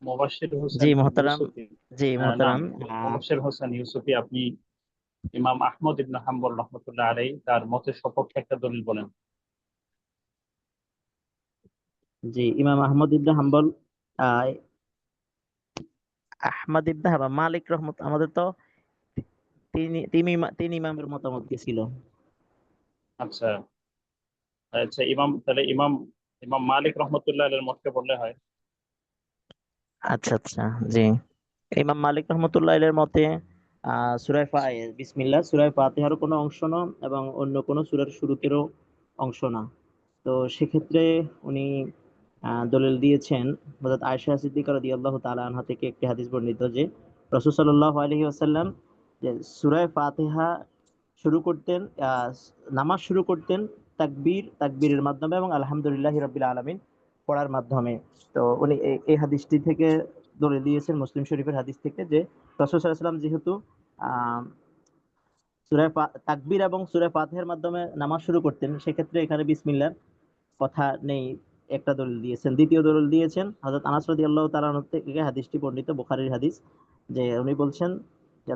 মুবাশশির জি হোসেন মোহতারাম। ইউসুফী। জি নাম মোহতারাম। মুবাশশির হোসেন ইউসুফী, আপনি ইমাম আহমদ ইবনে হাম্বল রহমতুল্লাহ আলাইহি তার মতের সপক্ষে একটা দলিল বলেন। জি ইমাম আহমদ ইবনে হাম্বল, আহ, আহমদ ইবনে হাম্বল মালিক রহমত, আমাদের তো তিন ইমামের মতামত কি ছিল? আচ্ছা, আচ্ছা, তাহলে ইমাম ইমাম মালিক রহমতুল্লাহ আলাইহির মতকে বললে হয়। আচ্ছা আচ্ছা। জি ইমাম মালিক রহমতুল্লাহ এর মতে বিসমিল্লাহ সূরা ফাতিহার কোনো অংশ না এবং অন্য কোনো সূরার শুরুতেরও অংশ না। তো সেক্ষেত্রে উনি দলিল দিয়েছেন হযরত আয়েশা সিদ্দিকা রাদিয়াল্লাহু তাআলা আনহা থেকে একটি হাদিস বর্ণিত যে রাসূল সাল্লাল্লাহু আলাইহি ওয়াসাল্লাম যে সূরা ফাতিহা শুরু করতেন, নামাজ শুরু করতেন তাকবীরের মাধ্যমে এবং আলহামদুলিল্লাহি রাব্বিল আলামিন পড়ার মাধ্যমে। তো উনি এই হাদিসটি থেকে দলিল দিয়েছেন, মুসলিম শরীফের হাদিস থেকে, যে রাসূল সাল্লাল্লাহু আলাইহি ওয়াসাল্লাম যেহেতু আহ তাকবীর এবং সূরা ফাতিহার মাধ্যমে নামাজ শুরু করতেন, সেক্ষেত্রে এখানে বিসমিল্লাহর কথা নেই, একটা দলিল দিয়েছেন। দ্বিতীয় দলিল দিয়েছেন হযরত আনাস রাদিয়াল্লাহু তাআলা আনহু থেকে, হাদিসটি বর্ণিত বুখারীর হাদিস, যে উনি বলছেন যে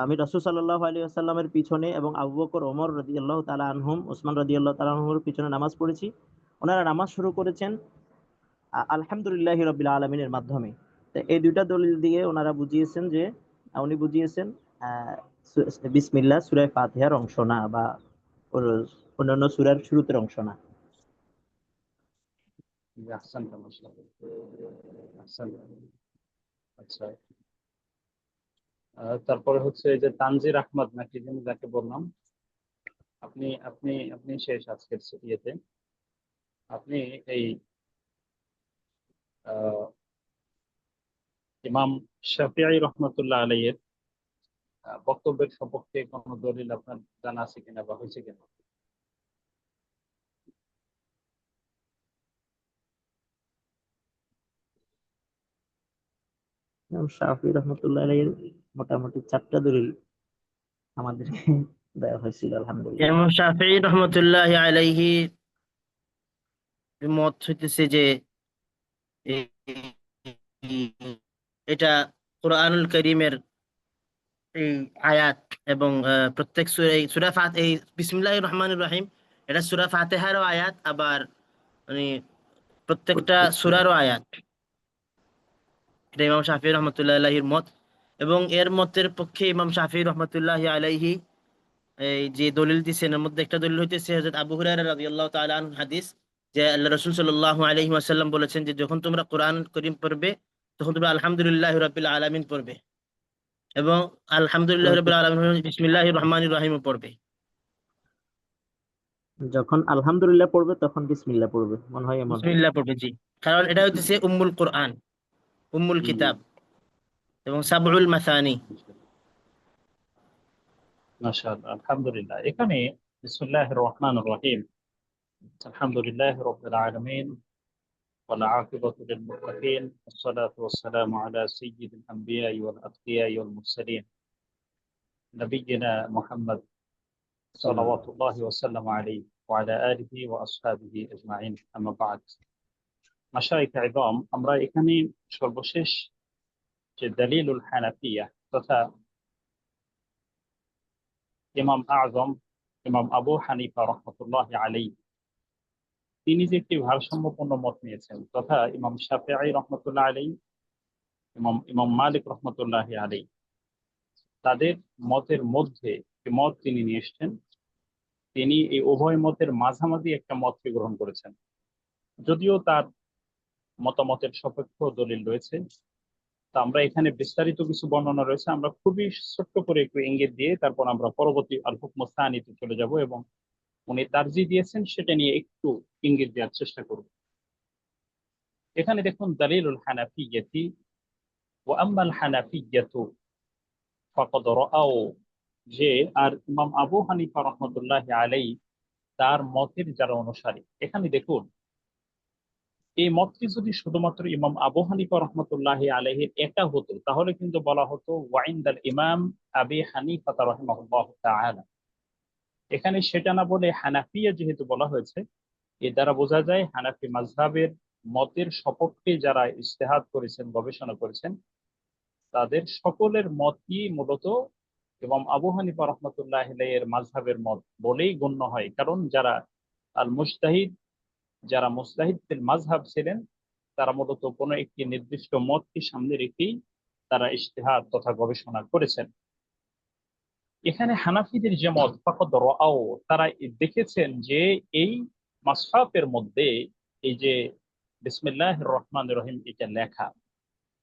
আমি রাসূল সাল্লাল্লাহু আলাইহি ওয়াসাল্লামের পিছনে এবং আবু বকর, ওমর রাদিয়াল্লাহু তাআলা আনহুম, ওসমান রাদিয়াল্লাহু তাআলা আনহুর পিছনে নামাজ পড়েছি। ওনারা নামাজ শুরু করেছেন আলহামদুলিল্লাহি রাব্বিল আলামিনের মাধ্যমে। তো এই দুইটা দলিল দিয়ে ওনারা বুঝিয়েছেন যে উনি বুঝিয়েছেন আহ, বিসমিল্লাহ সূরা ফাতিহার অংশ না, বা অন্যান্য সূরার শুরুতের অংশ না। জি, আহসানতা মাশাআল্লাহ, আহসানতা। আচ্ছা, তারপরে হচ্ছে এই যে তানজির আহমদ নাকি যেন যাকে বললাম, আপনি আপনি আপনি শেষ আজকের ইয়েতে। আপনি এই আহ, ইমাম শাফিঈ রহমতুল্লাহ আলাইহির বক্তব্যের সপক্ষে কোনো দলিল আপনার জানা আছে কিনা বা হয়েছে কিনা? ইমাম শাফি রহমতুল্লাহ আলাইহির মোটামুটি চারটা দলিল আমাদেরকে দেওয়া হয়েছিল, আলহামদুলিল্লাহ। ইমাম শাফিঈ রহমতুল্লাহ আলাইহি মত হইতেছে যে এটা কোরআনুল কারীমের এই আয়াত এবং প্রত্যেক সূরা এই বিসমিল্লাহির রহমানির রহিম, এটা সূরা ফাতিহারও আয়াত, আবার মানে প্রত্যেকটা সূরারও আয়াত। এটা ইমাম শাফিঈ রহমতুল্লাহ আলাইহির মত। এবং এর মতের পক্ষে ইমাম শাফিঈ রহমতুল্লাহ আলাইহি এই যে দলিল দিচ্ছেন, এর মধ্যে একটা দলিল হইতেছে হযরত আবু হুরায়রা রাদিয়াল্লাহু তাআলা আনহু হাদিস, যে আল্লাহ রাসূল সাল্লাল্লাহু আলাইহি ওয়াসাল্লাম বলেছেন যে যখন তোমরা কোরআন কারীম পড়বে তখন তোমরা আলহামদুলিল্লাহি রাব্বিল আলামিন পড়বে, এবং আলহামদুলিল্লাহি রাব্বিল আলামিন বিসমিল্লাহির রহমানির রহিম পড়বে। যখন আলহামদুলিল্লাহ পড়বে তখন বিসমিল্লাহ পড়বে, মনে হয় এমন। বিসমিল্লাহ পড়বে, জি, কারণ এটা হইতেছে উম্মুল কোরআন, উম্মুল হুম, কিতাব এবং সাবউল মাসানি। মাশাআল্লাহ, আলহামদুলিল্লাহ। এখানে বিসমিল্লাহির রহমানির রহিম, আলহামদুলিল্লাহি রাব্বিল আলামিন, ওয়াল আকিবাতু লিল মুত্তাকিন, ওয়াসসালাতু ওয়াসসালামু আলা সাইয়্যিদিল আম্বিয়াই ওয়াল আতকিয়াই ওয়াল মুরসালিন, নবিয়্যিনা মুহাম্মদ সাল্লাল্লাহু ওয়াসাল্লাম আলাইহি ওয়া আলা আলিহি ওয়া আসহাবিহি আজমাইন, আম্মা বা'দ। মাশায়েখ ইযম, আমরা এখানে সর্বশেষ যে দলিলুল হানাফিয়া তথা ইমাম আজম ইমাম আবু হানিফা রহমতুল্লাহ আলাইহি, তিনি যে একটি ভারসাম্যপূর্ণ মত নিয়েছেন, তথা ইমাম শাফিঈ রহমতুল্লাহ আলাইহি, ইমাম ইমাম মালিক রহমতুল্লাহ আলাইহি, তাদের মতের মধ্যে যে মত তিনি নিয়ে এসেছেন, তিনি এই উভয় মতের মাঝামাঝি একটা মতকে গ্রহণ করেছেন। যদিও তার মতামতের সপক্ষ দলিল রয়েছে, তা আমরা এখানে বিস্তারিত কিছু বর্ণনা রয়েছে, আমরা খুবই ছোট্ট করে একটু ইঙ্গিত দিয়ে তারপর আমরা পরবর্তী আল হুকম সানিতে চলে যাব এবং উনি তারজি দিয়েছেন সেটা নিয়ে একটু ইঙ্গিত দেওয়ার চেষ্টা করব। এখানে দেখুন, দালিলুল হানাফিয়্যাতি ওয়া আম্মাল হানাফিয়্যাতু ফাকাদ রাআউ, যে আর ইমাম আবু হানিফা রাহমাতুল্লাহি আলাইহি তার মতের যারা অনুসারী, এখানে দেখুন এই মতটি যদি শুধুমাত্র ইমাম আবু হানিফা রহমতুল্লাহি আলাইহির একা হতো, তাহলে কিন্তু বলা হতো ওয়াইন্দাল ইমাম আবি হানিফা রাহিমাহুল্লাহ তাআলা, এখানে সেটা না বলে হানাফিয়া যেহেতু বলা হয়েছে, এর দ্বারা বোঝা যায় হানাফি মাযহাবের মতের সপক্ষে যারা ইজতিহাদ করেছেন, গবেষণা করেছেন, তাদের সকলের মতই মূলত ইমাম আবু হানিফা রহমতুল্লাহ আলাইহির মাযহাবের মত বলেই গণ্য হয়। কারণ যারা আল মুজতাহিদ, যারা মুজতাহিদ ফিল মাযহাব ছিলেন, তারা মূলত কোনো একটি নির্দিষ্ট মতকে সামনে রেখেই তারা ইজতিহাদ তথা গবেষণা করেছেন। এখানে হানাফিদের যে মত ফাকাদ রাআও, তারা দেখেছেন যে এই মাসহাফের মধ্যে এই যে বিসমিল্লাহির রহমানির রহিম এটা লেখা,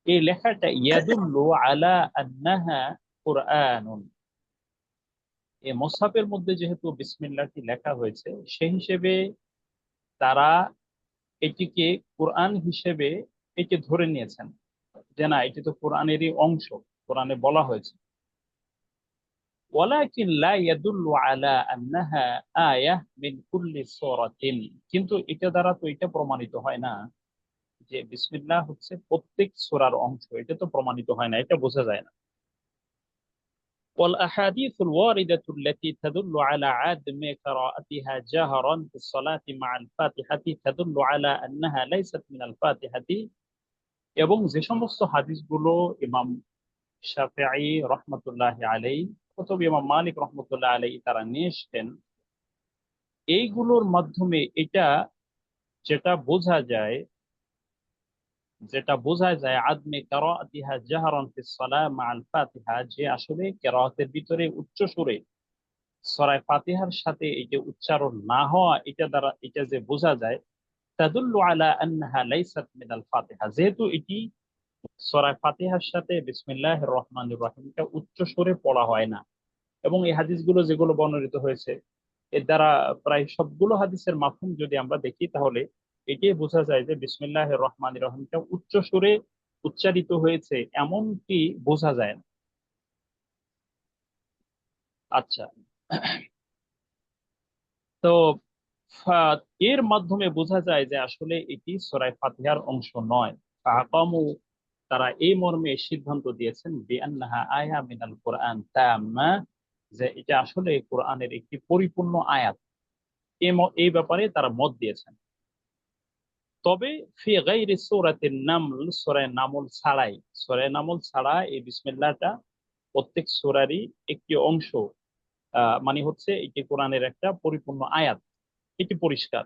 এই লেখাটা ইয়াদুল্লু আলা আন্নাহা কুরআনুন। এই মুসহাফের মধ্যে যেহেতু বিসমিল্লাহটি লেখা হয়েছে, সেই হিসেবে তারা এটিকে কোরআন হিসেবে একে ধরে নিয়েছেন যে না, এটি তো কোরআনেরই অংশ, কোরআনে বলা হয়েছে। ওয়ালাকিন লা ইয়াদুল্লু আলা আন্নাহা আয়াহ মিন কুল্লি সূরাতিন, কিন্তু এটা দ্বারা তো এটা প্রমাণিত হয় না যে বিসমিল্লাহ হচ্ছে প্রত্যেক সূরার অংশ, এটা তো প্রমাণিত হয় না, এটা বোঝা যায় না। والأحاديث الواردة التي تدل على عدم قراءتها جهرا في الصلاة مع الفاتحة تدل على أنها ليست من الفاتحة। এবং যে সমস্ত হাদিসগুলো ইমাম শাফিঈ রহমতুল্লাহি আলাইহি অথবা ইমাম মালিক রহমতুল্লাহ আলাইহি তারা নিয়ে এসেছেন, এইগুলোর মাধ্যমে এটা যেটা বোঝা যায়, আদমে কিরাআতিহা জাহরান ফিস সালাহ মাআল ফাতিহা, যে আসলে কিরাআতের ভিতরে উচ্চ সুরে সূরা ফাতিহার সাথে এই যে উচ্চারণ না হওয়া, এটা দ্বারা এটা যে বোঝা যায়, তাদুল্লু আলা আন্নাহা লাইসাত মিনাল ফাতিহা, যেহেতু এটি সূরা ফাতিহার সাথে বিসমিল্লাহির রহমানির রহিমটা উচ্চ সুরে পড়া হয় না। এবং এই হাদিসগুলো যেগুলো বর্ণিত হয়েছে, এর দ্বারা প্রায় সবগুলো হাদিসের মাফহুম যদি আমরা দেখি, তাহলে এটাই বোঝা যায় যে বিসমিল্লাহির রহমানির রহিমটা উচ্চ সুরে উচ্চারিত হয়েছে এমনটি বোঝা যায় না। আচ্ছা, তো এর মাধ্যমে বোঝা যায় যে আসলে এটি সূরা ফাতিহার অংশ নয়। ফাকামু, তারা এই মর্মে সিদ্ধান্ত দিয়েছেন বিআন্নাহা আয়া মিনাল কোরআন তাম্মা, যে এটা আসলে কোরআনের একটি পরিপূর্ণ আয়াত। এই ব্যাপারে তারা মত দিয়েছেন। তবে ফি গায়রি সূরাতিন নামল, সূরা নামল ছাড়াই, সূরা নামল ছাড়া এই বিসমিল্লাহটা প্রত্যেক সূরারই একটি অংশ, মানে হচ্ছে এটি কোরআনের একটা পরিপূর্ণ আয়াত, এটি পরিষ্কার।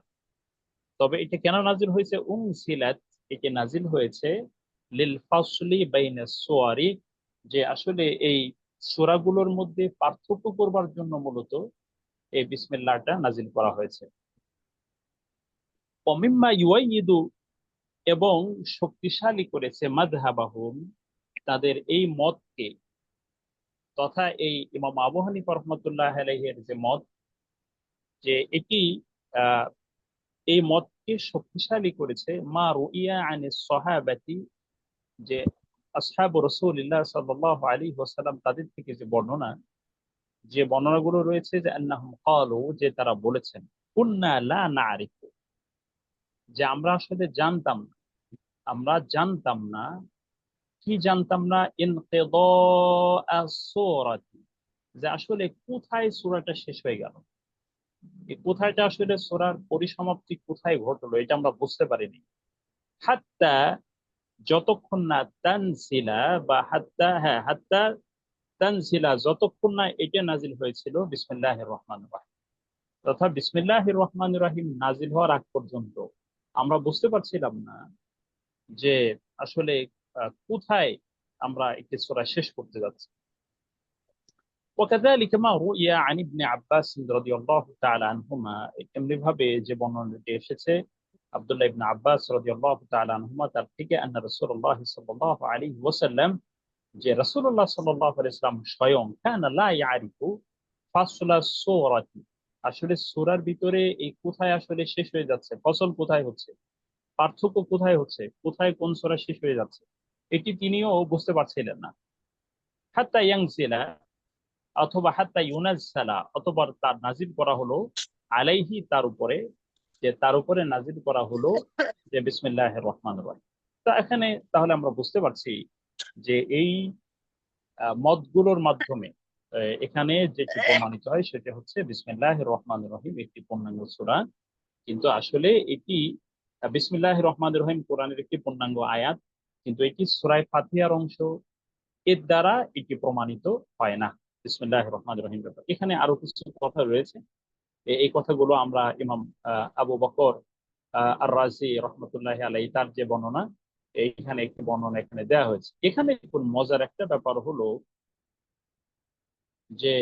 তবে এটা কেন নাজিল হয়েছে? উনসিলাত, এটি নাজিল হয়েছে লিল ফাসলি বাইনাস সুওয়ারি, যে আসলে এই সূরাগুলোর মধ্যে পার্থক্য করবার জন্য মূলত এই বিসমিল্লাহটা নাজিল করা হয়েছে। অমিম্মা ইউয়াইদু, এবং শক্তিশালী করেছে মাযহাবাহুম, তাদের এই মতকে, তথা এই ইমাম আবু হানিফা রাহমাতুল্লাহ আলাইহির যে মত, যে এটি এই মতকে শক্তিশালী করেছে মা রুইয়া আনিস সাহাবাতি, যে আসহাবু রাসূলিল্লাহ সাল্লাল্লাহু আলাইহি ওয়াসাল্লাম তাদের থেকে যে বর্ণনাগুলো রয়েছে, যে আন্নাহুম ক্বালু, যে তারা বলেছেন, কুন্না লা না'রিফু, যে আমরা আসলে জানতাম না, আমরা জানতাম না, কি জানতাম না, ইনকিদা সূরাতি, যে আসলে কোথায় সূরাটা শেষ হয়ে গেল, এই কোথায়টা আসলে সূরার পরিসমাপ্তি কোথায় ঘটলো, এটা আমরা বুঝতে পারিনি। হাত্তা, যতক্ষণ না তানজিলা, বা হাত্তা, হ্যাঁ হাত্তা তানজিলা, যতক্ষণ না এটা নাজিল হয়েছিল বিসমিল্লাহির রহমানির রহিম, তথা বিসমিল্লাহির রহমানির রহিম নাজিল হওয়ার আগ পর্যন্ত আমরা বুঝতে পারছিলাম না যে আসলে কোথায় আমরা একটি সূরা শেষ করতে যাচ্ছি। وكذلك ما روي عن ابن عباس رضي الله تعالى عنهما, এমনি ভাবে যে বর্ণনাটি এসেছে আব্দুল্লাহ ইবনে আব্বাস রাদিয়াল্লাহু তাআলা আনহুমা তার থেকে, আন্না রাসূলুল্লাহ সাল্লাল্লাহু আলাইহি ওয়াসাল্লাম, যে রাসূলুল্লাহ সাল্লাল্লাহু আলাইহি ওয়াসাল্লাম স্বয়ং কানা লা ইয়ারিফু ফাসলা সূরাতি, আসলে সূরার ভিতরে এই কোথায় আসলে শেষ হয়ে যাচ্ছে, ফসল কোথায় হচ্ছে, পার্থক্য কোথায় হচ্ছে, কোথায় কোন সূরা শেষ হয়ে যাচ্ছে, এটি তিনিও বুঝতে পারছিলেন না। হাত্তা ইয়ানজিলা, অথবা হাত্তা ইউনাজ্জালা, অথবা তার নাজিল করা হলো আলাইহি, তার উপরে, যে তার উপরে নাজিল করা হলো যে বিসমিল্লাহির রহমানির রহিম। তো এখানে তাহলে আমরা বুঝতে পারছি যে এই মতগুলোর মাধ্যমে এখানে যেটি প্রমাণিত হয় সেটা হচ্ছে বিসমিল্লাহির রহমানির রহিম একটি পূর্ণাঙ্গ সূরা, কিন্তু আসলে এটি বিসমিল্লাহির রহমানির রহিম কোরআনের একটি পূর্ণাঙ্গ আয়াত, কিন্তু এটি সূরা ফাতিহার অংশ, এর দ্বারা এটি প্রমাণিত হয় না বিসমিল্লাহির রহমানির রহিম ব্যাপারে। এখানে আরো কিছু কথা রয়েছে, এই কথাগুলো আমরা ইমাম আবু বকর আর রাজি রহমতুল্লাহ আলাই তার যে বর্ণনা, এইখানে একটি বর্ণনা এখানে দেওয়া হয়েছে। এখানে কোন মজার একটা ব্যাপার হলো যে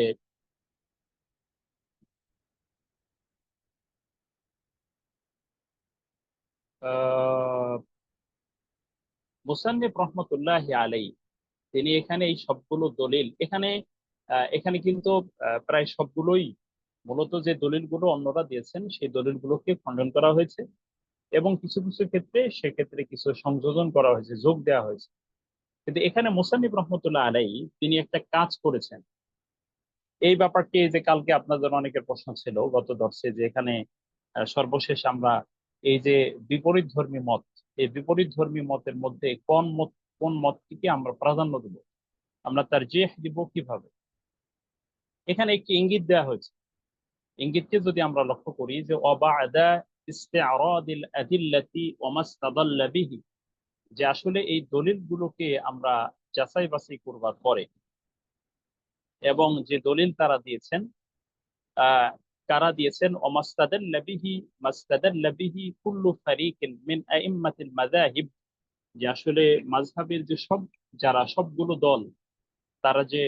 মুসান্নিফ রহমতুল্লাহ আলাই তিনি এখানে এই সবগুলো দলিল এখানে এখানে কিন্তু প্রায় সবগুলোই মূলত যে দলিলগুলো অন্যরা দিয়েছেন সেই দলিলগুলোকে খণ্ডন করা হয়েছে, এবং কিছু কিছু ক্ষেত্রে সেক্ষেত্রে কিছু সংযোজন করা হয়েছে, যোগ দেওয়া হয়েছে। কিন্তু এখানে মুসান্নিফ রহমতুল্লাহ আলাই তিনি একটা কাজ করেছেন। এই ব্যাপারটি যে কালকে আপনাদের অনেকের প্রশ্ন ছিল গত দর্শে, যে এখানে সর্বশেষ আমরা এই যে বিপরীত ধর্মী মত, এই বিপরীত ধর্মী মতের মধ্যে কোন মতটিকে আমরা প্রাধান্য দেব, আমরা তার জেহ দিব কিভাবে, এখানে একটি ইঙ্গিত দেওয়া হয়েছে। ইঙ্গিতকে যদি আমরা লক্ষ্য করি যে অবাদা ইস্তিআরাদিল আদিল্লাতি ওয়া মাস্তাদাল্লা বিহি, যে আসলে এই দলিলগুলোকে আমরা যাচাই বাছাই করবার পরে, এবং যে দলিল তারা দিয়েছেন আহ কারা দিয়েছেন, ওমাস্তাদাল্লা বিহি মাস্তাদাল্লা বিহি কুল্লু ফারিকিন মিন আইম্মাতিল মাযাহিব, যে আসলে মাযহাবের যে যারা সবগুলো দল তারা যে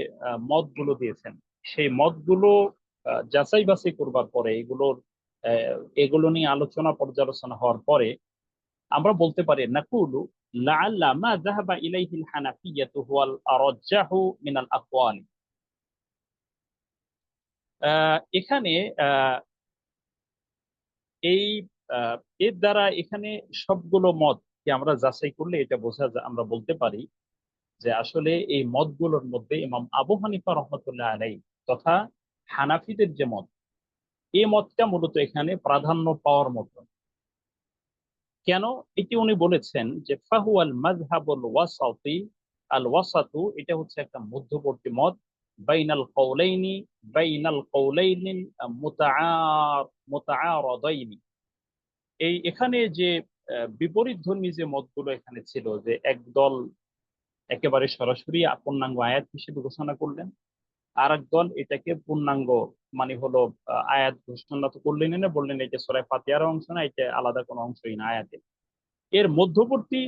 মতগুলো দিয়েছেন, সেই মতগুলো যাচাই বাছাই করবার পরে এগুলো নিয়ে আলোচনা পর্যালোচনা হওয়ার পরে আমরা বলতে পারি নাকুলু লাআল্লা মা যাহাবা ইলাইহিল হানাফিয়্যাতু হুয়াল আরাজ্জাহু মিনাল আকওয়াল। এখানে এই এর দ্বারা এখানে সবগুলো মতকে আমরা যাচাই করলে এটা আমরা বলতে পারি যে আসলে এই মতগুলোর মধ্যে ইমাম আবু হানিফা রহমতুল্লাহ আলাইহি তথা হানাফিদের যে মত, এই মতটা মূলত এখানে প্রাধান্য পাওয়ার মতো। কেন? এটি উনি বলেছেন যে ফাহুয়াল মাযহাবুল ওয়াসাতি, আল ওয়াসাতু এটা হচ্ছে একটা মধ্যবর্তী মত, বাইনাল কওলাইনি বাইনাল কওলাইনিল মুতাআরাদাইনি। এখানে যে বিপরীত ধর্মী যে মতগুলো এখানে ছিল, যে একদল একেবারে সরাসরি পূর্ণাঙ্গ আয়াত হিসেবে ঘোষণা করলেন, আর একদল এটাকে পূর্ণাঙ্গ মানে হলো আয়াত ঘোষণা তো করলেন না, বললেন এটা সূরা ফাতিহার অংশ না, এটা আলাদা কোনো অংশই না আয়াতে। এর মধ্যবর্তী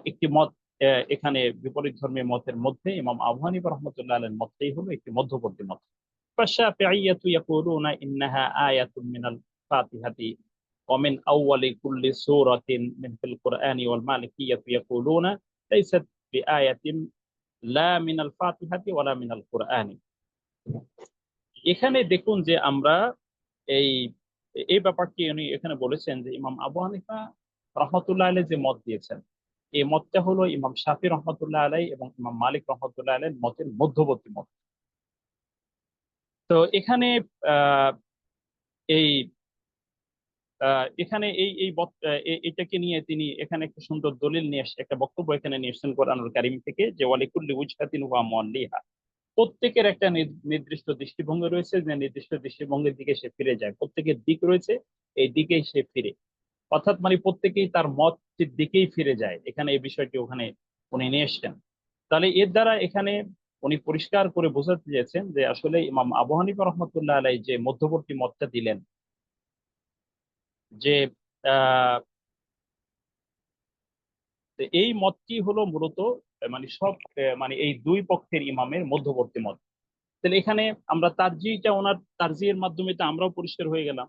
একটি মত এখানে বিপরীত ধর্মী মতের মধ্যে ইমাম আবু হানিফা রাহমাতুল্লাহ আলাইহির মতটাই হলো একটি মধ্যবর্তী মত। ফাশাফিঈয়্যাতু ইয়াকুলুনা ইন্নাহা আয়াতুন মিনাল ফাতিহাতি ওয়া মিন আউওয়ালি কুল্লি সূরাতিন মিন ফিল কুরআনি, ওয়াল মালিকিয়্যাতু ইয়াকুলুনা লাইসাত বিআয়াতিন লা মিনাল ফাতিহাতি ওয়ালা মিনাল কুরআনি। এখানে দেখুন যে আমরা এই এই ব্যাপারটি উনি এখানে বলেছেন যে ইমাম আবু হানিফা রহমতুল্লাহ আলাই যে মত দিয়েছেন, এই মতটা হলো ইমাম শাফি রহমতুল্লাহ আলাই এবং ইমাম মালিক রহমতুল্লাহ আলাই মতের মধ্যবর্তী মত। তো এখানে আহ এই এখানে এটাকে নিয়ে তিনি এখানে একটা সুন্দর দলিল নিয়ে একটা বক্তব্য এখানে নিয়ে এসেছেন কোরআনুল কারীম থেকে, যে ওয়ালিকুল্লি উজহাতিন ওয়া মুওয়াল্লিহা, প্রত্যেকের একটা নির্দিষ্ট দৃষ্টিভঙ্গি রয়েছে, যে নির্দিষ্ট দৃষ্টিভঙ্গির দিকে সে ফিরে যায়, প্রত্যেকের দিক রয়েছে, এই দিকেই সে ফিরে, অর্থাৎ মানে প্রত্যেকেই তার মতের দিকেই ফিরে যায়। এখানে এই বিষয়টি ওখানে উনি নিয়ে এসছেন। তাহলে এর দ্বারা এখানে উনি পরিষ্কার করে বোঝাতে চেয়েছেন যে আসলে ইমাম আবু হানিফা রহমতুল্লাহ আলাই যে মধ্যবর্তী মতটা দিলেন, যে আহ এই মতটি হলো মূলত মানে মানে এই দুই পক্ষের ইমামের মধ্যবর্তী মত। তাহলে এখানে আমরা ওনার তারজিহের মাধ্যমে তো আমরাও পরিষ্কার হয়ে গেলাম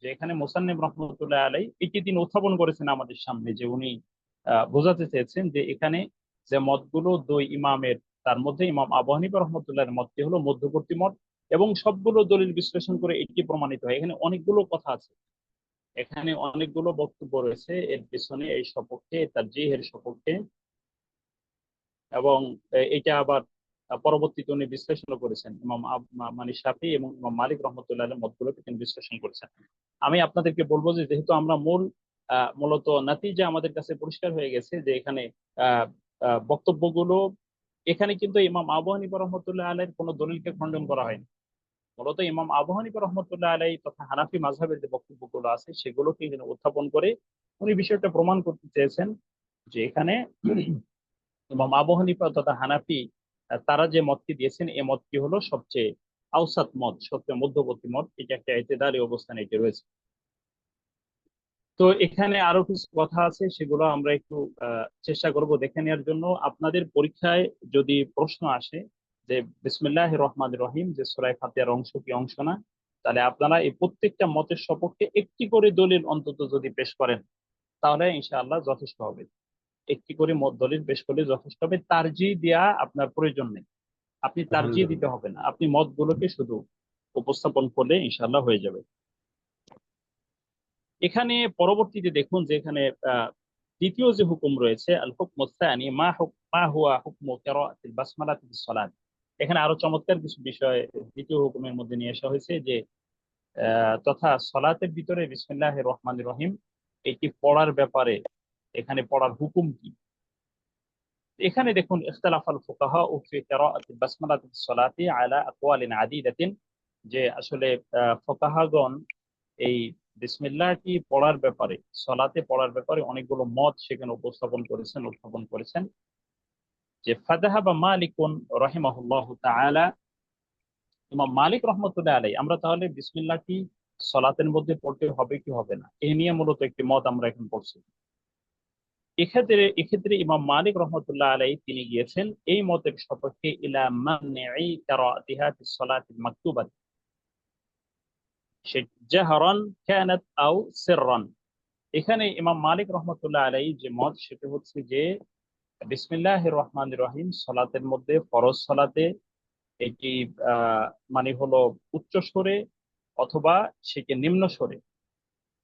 যে এখানে মোসান্নেম রহমতুল্লাহ আলাই এটি তিনি উত্থাপন করেছেন আমাদের সামনে, যে উনি বোঝাতে চেয়েছেন যে এখানে যে মতগুলো দুই ইমামের, তার মধ্যে ইমাম আবু হানিফা রহমতুল্লাহের মতটি হলো মধ্যবর্তী মত, এবং সবগুলো দলিল বিশ্লেষণ করে এটি প্রমাণিত হয়। এখানে অনেকগুলো কথা আছে, এখানে অনেকগুলো বক্তব্য রয়েছে এর পিছনে, এই সপক্ষে তার জিহের সপক্ষে, এবং এটা আবার পরবর্তীতে উনি বিশ্লেষণ করেছেন ইমাম মানে শাফি এবং ইমাম মালিক রহমতুল্লাহ মতগুলোকে তিনি বিশ্লেষণ করেছেন। আমি আপনাদেরকে বলবো যে যেহেতু আমরা মূলত নাতিজা আমাদের কাছে পরিষ্কার হয়ে গেছে, যে এখানে বক্তব্যগুলো এখানে কিন্তু ইমাম আবু হানিফা রহমতুল্লাহ আলাইহির কোনো দলিলকে খণ্ডন করা হয়নি। মূলত ইমাম আবু হানিফা রহমতুল্লাহ আলাইহি তথা হানাফি মাযহাবের যে বক্তব্যগুলো আছে সেগুলোকে এখানে উত্থাপন করে উনি বিষয়টা প্রমাণ করতে চেয়েছেন যে এখানে ইমাম আবু হানিফা তথা হানাফি তারা যে মতটি দিয়েছেন এই মতটি হলো সবচেয়ে আওসাত মত, সবচেয়ে মধ্যবর্তী মত। এটা একটা ইতিদালি অবস্থানে এটি রয়েছে। তো এখানে আরো কিছু কথা আছে, সেগুলো আমরা একটু চেষ্টা করব দেখে নেওয়ার জন্য। আপনাদের পরীক্ষায় যদি প্রশ্ন আসে যে বিসমিল্লাহির রহমানির রহিম যে সূরা ফাতিহার অংশ কি অংশ না, তাহলে আপনারা এই প্রত্যেকটা মতের সপক্ষে একটি করে দলিল অন্তত যদি পেশ করেন তাহলে ইনশাআল্লাহ যথেষ্ট হবে। একটি করে মত দলিল পেশ করলে যথেষ্ট হবে। তারজিহ দেওয়া আপনার প্রয়োজন নেই, আপনি তারজিহ দিতে আলহামদুলিল্লাহ। হবে না, আপনি মতগুলোকে শুধু উপস্থাপন করলে ইনশাআল্লাহ হয়ে যাবে। এখানে পরবর্তীতে দেখুন যে এখানে দ্বিতীয় যে হুকুম রয়েছে আল হুকম আস-সানি মা হুয়া হুকমু কিরাআতিল বাসমালাতি ফিস সালাত। এখানে আরো চমৎকার কিছু বিষয় দ্বিতীয় হুকুমের মধ্যে নিয়ে আসা হয়েছে যে তথা সালাতের ভিতরে বিসমিল্লাহির রহমানির রহিম এটি পড়ার ব্যাপারে এখানে পড়ার হুকুম কি। এখানে দেখুন ইখতিলাফাল ফুকাহা ফি কিরাআতিল বাসমালাতি ফিস সালাতি আলা আকওয়ালিন আদিদাতিন, যে আসলে ফুকাহাগণ এই বিসমিল্লাহটি পড়ার ব্যাপারে, সলাতে পড়ার ব্যাপারে অনেকগুলো মত সেখানে উত্থাপন করেছেন। যে ফাযাহাবা মালিকুন রাহিমাহুল্লাহু তাআলা, ইমাম মালিক রহমতুল্লাহ আলাইহি, আমরা তাহলে বিসমিল্লাহটি সলাতের মধ্যে পড়তে হবে কি হবে না এই নিয়ে মূলত একটি মত আমরা এখন পড়ছি। এক্ষেত্রে ইমাম মালিক রহমতুল্লাহ আলাইহি তিনি গিয়েছেন এই মতের সপক্ষে ইলা মানঈ কিরাআতিহা ফিস সালাতিল মাকতুবাত জাহরান কানাত আও সিররান। এখানে ইমাম মালিক রহমতুল্লাহ আলাইহি যে মত সেটা হচ্ছে যে বিসমিল্লাহির রহমানির রহিম সলাতের মধ্যে, ফরজ সলাতে এটি মানে হলো উচ্চ স্বরে অথবা সেটি নিম্ন স্বরে।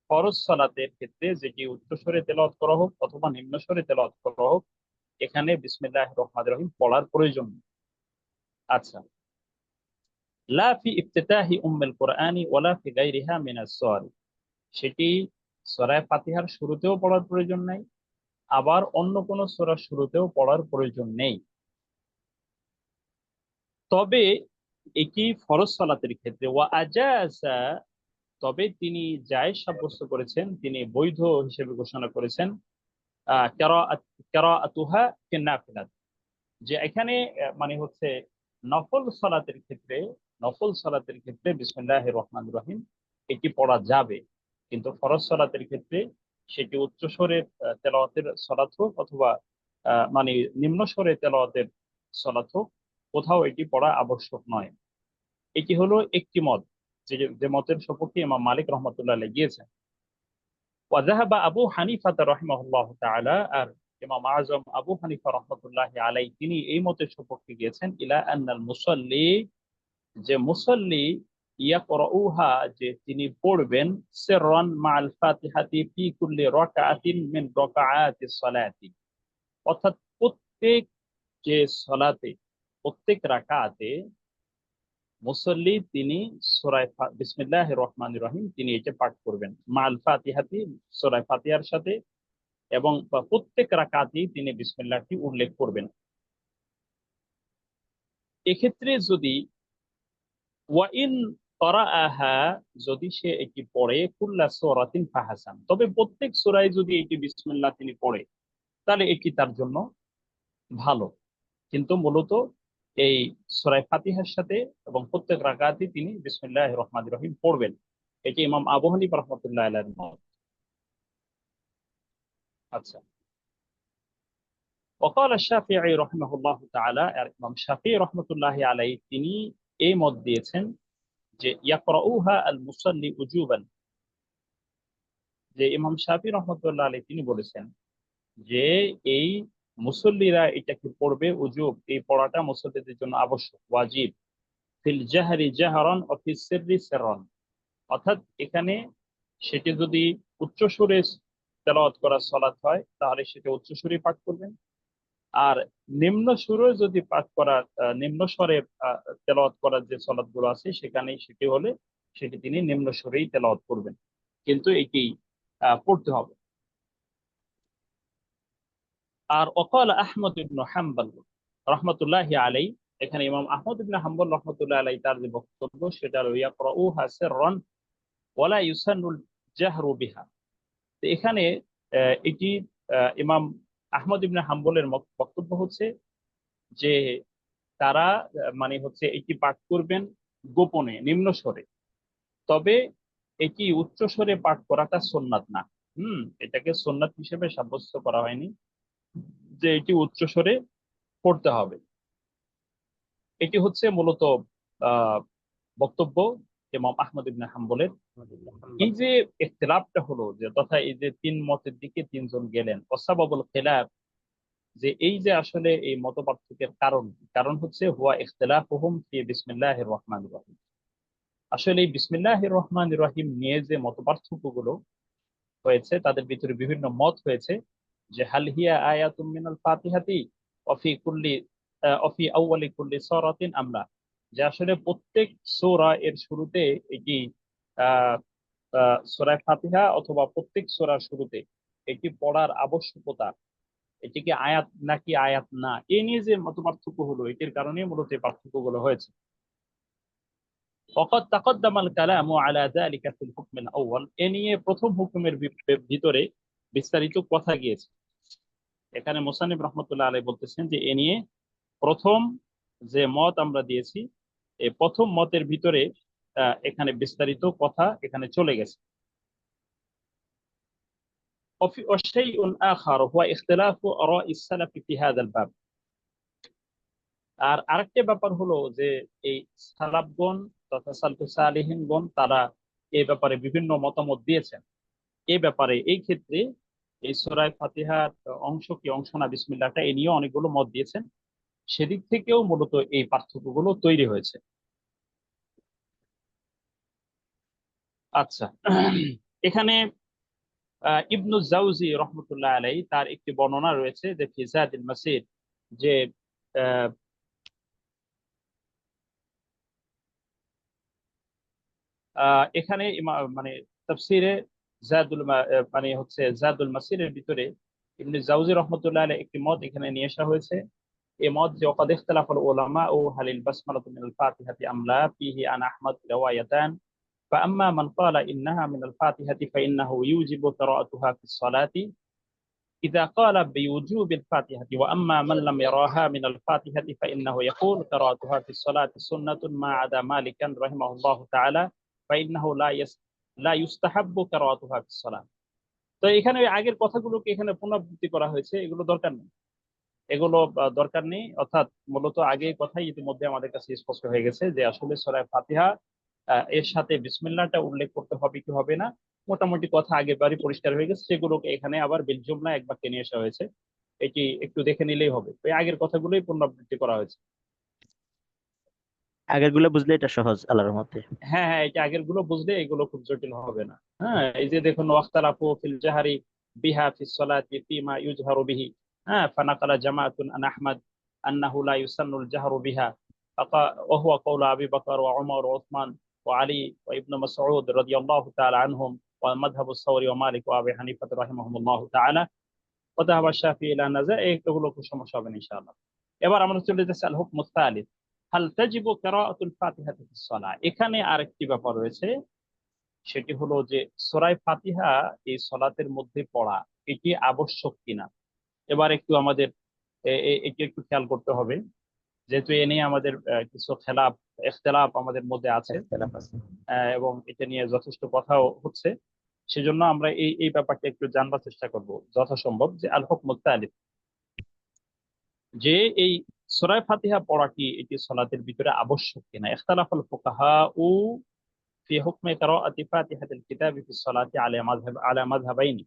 ফরজ সালাতের ক্ষেত্রে যেটি উচ্চ স্বরে তেলাওয়াত করা হোক অথবা নিম্ন স্বরে তেলাওয়াত করা হোক, এখানে বিসমিল্লাহির রহমানির রহিম পড়ার প্রয়োজন নেই। আচ্ছা, লা ফি ইফতিতাহি উম্মুল কুরআনি ওয়ালা ফি গায়রিহা মিনাস সুওয়ার, সেটি সূরা ফাতিহার শুরুতেও পড়ার প্রয়োজন নাই, আবার অন্য কোন সূরার শুরুতেও পড়ার প্রয়োজন নেই। তবে এটি ফরজ সালাতের ক্ষেত্রে ওয়া আজাজা, তবে তিনি জায়েজ সাব্যস্ত করেছেন, তিনি বৈধ হিসেবে ঘোষণা করেছেন কিরাআতুহা ফিন নাফিলাত, যে এখানে মানে হচ্ছে নফল সালাতের ক্ষেত্রে, বিসমিল্লাহির রহমানির রহিম এটি পড়া যাবে, কিন্তু ফরজ সালাতের ক্ষেত্রে সেটি উচ্চ স্বরে তেলাওয়াতের সালাত হোক অথবা মানে নিম্ন স্বরে তেলাওয়াতের সালাত হোক, কোথাও এটি পড়া আবশ্যক নয়। এটি হলো একটি মত, যে মতের সপক্ষে ইমাম মালিক রহমতুল্লাহ আলাইহি গিয়েছেন। ওয়া যাহাবা আবু হানিফা রাহিমাহুল্লাহু তাআলা, আর ইমাম আযম আবু হানিফা রাহমাতুল্লাহি আলাইহি তিনি এই মতের সপক্ষে গিয়েছেন ইলা আন্নাল মুসাল্লি, যে মুসাল্লি ইয়াকরাউহা যে তিনি পড়বেন সিররান মাআল ফাতিহাতি ফি কুল্লি রাকাআতিন মিন রাকাআতিস সালাতি, অর্থাৎ প্রত্যেক যে সালাতে, প্রত্যেক রাকাতে মুসল্লি তিনি সূরা বিসমিল্লাহির রহমানির রহিম তিনি এটা পাঠ করবেন মাআল ফাতিহাতি, সূরা ফাতিহার সাথে, এবং প্রত্যেক রাকাতেই তিনি বিসমিল্লাহটি উল্লেখ করবেন। এক্ষেত্রে যদি ওয়াইন করাআহা, যদি সে এটি পড়ে কুল্লা সূরাতিন ফাহাসান, তবে প্রত্যেক সূরায় যদি এটি বিসমিল্লাহ তিনি পড়ে তাহলে এটি তার জন্য ভালো, কিন্তু মূলত এই সূরা ফাতিহার সাথে এবং প্রত্যেক রাকাতে তিনি বিসমিল্লাহির রহমানির রহিম পড়বেন। এটি ইমাম আবু হানিফা রাহমাতুল্লাহ আলাইহির মত। আচ্ছা, وقال الشافعي رحمه الله تعالى, আর ইমাম শাফিঈ রাহমাতুল্লাহি আলাইহি তিনি এই মত দিয়েছেন যে ইয়াকরাউহা আল মুসাল্লি উজুবান, যে ইমাম শাফিঈ রাহমাতুল্লাহ আলাইহি তিনি বলেছেন যে এই মুসল্লিরা এটাকে পড়বে উজুব, এই পড়াটা মুসল্লিদের জন্য আবশ্যক, ওয়াজিব, ফিল জাহরি জাহরান ওয়া ফিস সিররি সিররান, অর্থাৎ এখানে সেটি যদি উচ্চ সুরে তেলাওয়াত করা সালাত হয় তাহলে সেটা উচ্চ সুরে পাঠ করবেন, আর নিম্ন সুরে যদি পাঠ করা নিম্ন স্বরে তেলাওয়াত করার যে সালাতগুলো আছে সেখানে সেটি হলে সেটি তিনি নিম্ন স্বরেই তেলাওয়াত করবেন, কিন্তু এটি পড়তে হবে। আর ওয়াকাল আহমদ ইবনে হাম্বল, রহমতুল্লাহি আলাই, এখানে ইমাম আহমদ ইবনে হাম্বল রহমতুল্লাহ আলাই তার যে বক্তব্য সেটা হলো ইয়াকরাউহা সিররান ওয়ালা ইউসান্নুল জাহরু বিহা। তো এখানে এটি ইমাম আহমদ ইবনে হাম্বলের বক্তব্য হচ্ছে যে তারা মানে হচ্ছে এটি পাঠ করবেন গোপনে, নিম্ন স্বরে। তবে এটি উচ্চ স্বরে পাঠ করাটা সুন্নাত না। এটাকে সুন্নাত হিসেবে সাব্যস্ত করা হয়নি যে এটি উচ্চ স্বরে পড়তে হবে। এটি হচ্ছে মূলত আহ বক্তব্য ইমাম আহমদ ইবনে হাম্বলের। এই যে ইখতিলাফটা হলো, যে তথা এই যে তিন মতের দিকে তিনজন গেলেন, ওয়াসাবাবুল খিলাফ, যে এই যে আসলে এই মত পার্থক্যের কারণ কারণ হচ্ছে হুয়া ইখতিলাফুহুম ফি বিসমিল্লাহির রহমানির রহিম। আসলে এই বিসমিল্লাহির রহমানির রহিম নিয়ে যে মত পার্থক্য গুলো হয়েছে, তাদের ভিতরে বিভিন্ন মত হয়েছে যে হাল হিয়া আয়াতুম মিনাল ফাতিহাতি অফি কুল্লি অফি আউয়ালি কুল্লি সূরাতিন আমলা, যে আসলে প্রত্যেক সূরা এর শুরুতে এটি আহ সূরা ফাতিহা অথবা প্রত্যেক সূরার শুরুতে এটি পড়ার আবশ্যকতা, এটি কি আয়াত নাকি আয়াত না, এই নিয়ে যে মত পার্থক্য হলো, এটির কারণে মূলত এই পার্থক্যগুলো হয়েছে। وقد تقدم الكلام على ذلك في الحكم الأول, এ নিয়ে প্রথম হুকুমের ভিতরে বিস্তারিত কথা গিয়েছে। এখানে মুসান্নিফ রহমতুল্লাহ আলাইহি বলতেছেন যে এ নিয়ে প্রথম যে মত আমরা দিয়েছি, এই প্রথম মতের ভিতরে এখানে বিস্তারিত কথা এখানে চলে গেছে। وشيء آخر هو اختلاف آراء السلف في هذا الباب, আর আরেকটা ব্যাপার হলো যে এই সালাফগণ তথা সালফুস সালিহিনগণ তারা এই ব্যাপারে বিভিন্ন মতামত দিয়েছেন। এই ব্যাপারে এই ক্ষেত্রে এই সূরা ফাতিহার অংশ কি অংশ না বিসমিল্লাহটা, এ নিয়ে অনেকগুলো মত দিয়েছেন। সেদিক থেকেও মূলত এই পার্থক্যগুলো তৈরি হয়েছে। আচ্ছা, এখানে ইবনু জাউজি রহমতুল্লাহ আলাই তার একটি বর্ণনা রয়েছে যে ফি যাদিল মাসির, যে আহ, এখানে মানে তাফসিরে মানে হচ্ছে জাদুল মাসিরের ভিতরে ইবনে জাউজি রাহমাতুল্লাহ আলাইহি একটি মত এখানে নিয়ে আসা হয়েছে। এই মত যে ওয়াকাদ ইখতালাফাল উলামা ও হালিল বাসমালাতু মিনাল ফাতিহাতি আমলা ফিহি আন আহমদ রিওয়ায়াতান, فأما من قال إنها من الفاتحة فإنه يوجب قراءتها في الصلاة إذا قال بوجوب الفاتحة، وأما من لم يراها من الفاتحة فإنه يقول قراءتها في الصلاة سنة ما عدا مالكا رحمه الله تعالى فإنه لا يستحب قراءتها في الصلاة। তো এখানে ওই আগের কথাগুলোকে এখানে পুনরাবৃত্তি করা হয়েছে, এগুলো দরকার নেই, এগুলো দরকার নেই। অর্থাৎ মূলত আগে কথাই ইতিমধ্যে আমাদের কাছে স্পষ্ট হয়ে গেছে যে আসলে সূরা ফাতিহা এর সাথে বিসমিল্লাহটা উল্লেখ করতে হবে কি হবে না, মোটামুটি কথা আগেবারই পরিষ্কার হয়ে গেছে। সেগুলোকে এখানে আবার বিলজুমলা এক বাক্যে নিয়ে আসা হয়েছে, এটি একটু দেখে নিলেই হবে। ওই আগের কথাগুলোই পুনরাবৃত্তি করা হয়েছে। আগের গুলো বুঝলে এটা সহজ আল্লাহর মতে। হ্যাঁ হ্যাঁ, এটা আগের গুলো বুঝলে এগুলো খুব জটিল হবে না। হ্যাঁ, এই যে দেখুন ওয়াখতালাফু ফিল জাহরি বিহা ফিস সালাতি ফিমা ইউজহারু বিহি, হ্যাঁ ফানাকালা জামাআতুন আন আহমদ আন্নাহু লা ইউসান্নুল জাহরু বিহা وهو قول أبي بكر وعمر وعثمان وعلي وابن مسعود رضي الله تعالى عنهم ومذهب الثوري ومالك وأبي حنيفة رحمهم الله تعالى وذهب الشافعي إلى نزاع। এগুলো খুব সমস্যা হবে না ইনশাআল্লাহ। এবার আমরা চলে যাচ্ছি আল হুকমুস সালিস, হাল তাজিবু কিরাআতুল ফাতিহাতি ফিস সালাহ। এখানে আরেকটি ব্যাপার রয়েছে, সেটি হলো যে সূরা ফাতিহা এই সালাতের মধ্যে পড়া এটি আবশ্যক কিনা। এবার একটু আমাদের এটি একটু খেয়াল করতে হবে, যেহেতু এ নিয়ে আমাদের কিছু ইখতিলাফ আমাদের মধ্যে আছে, ইখতিলাফ আছে। এবং এটা নিয়ে যথেষ্ট কথাও হচ্ছে। সেজন্য আমরা এই ব্যাপারটা একটু জানবার চেষ্টা করব যথাসম্ভব, যে আল হুকমুস সালিস, যে এই সূরা ফাতিহা পড়া কি এটি সালাতের ভিতরে আবশ্যক কিনা। ইখতালাফাল ফুকাহা ও ফি হুকমে কিরাআতি ফাতিহাতিল কিতাবি ফিস সালাতি আলা মাযহাবাইনি,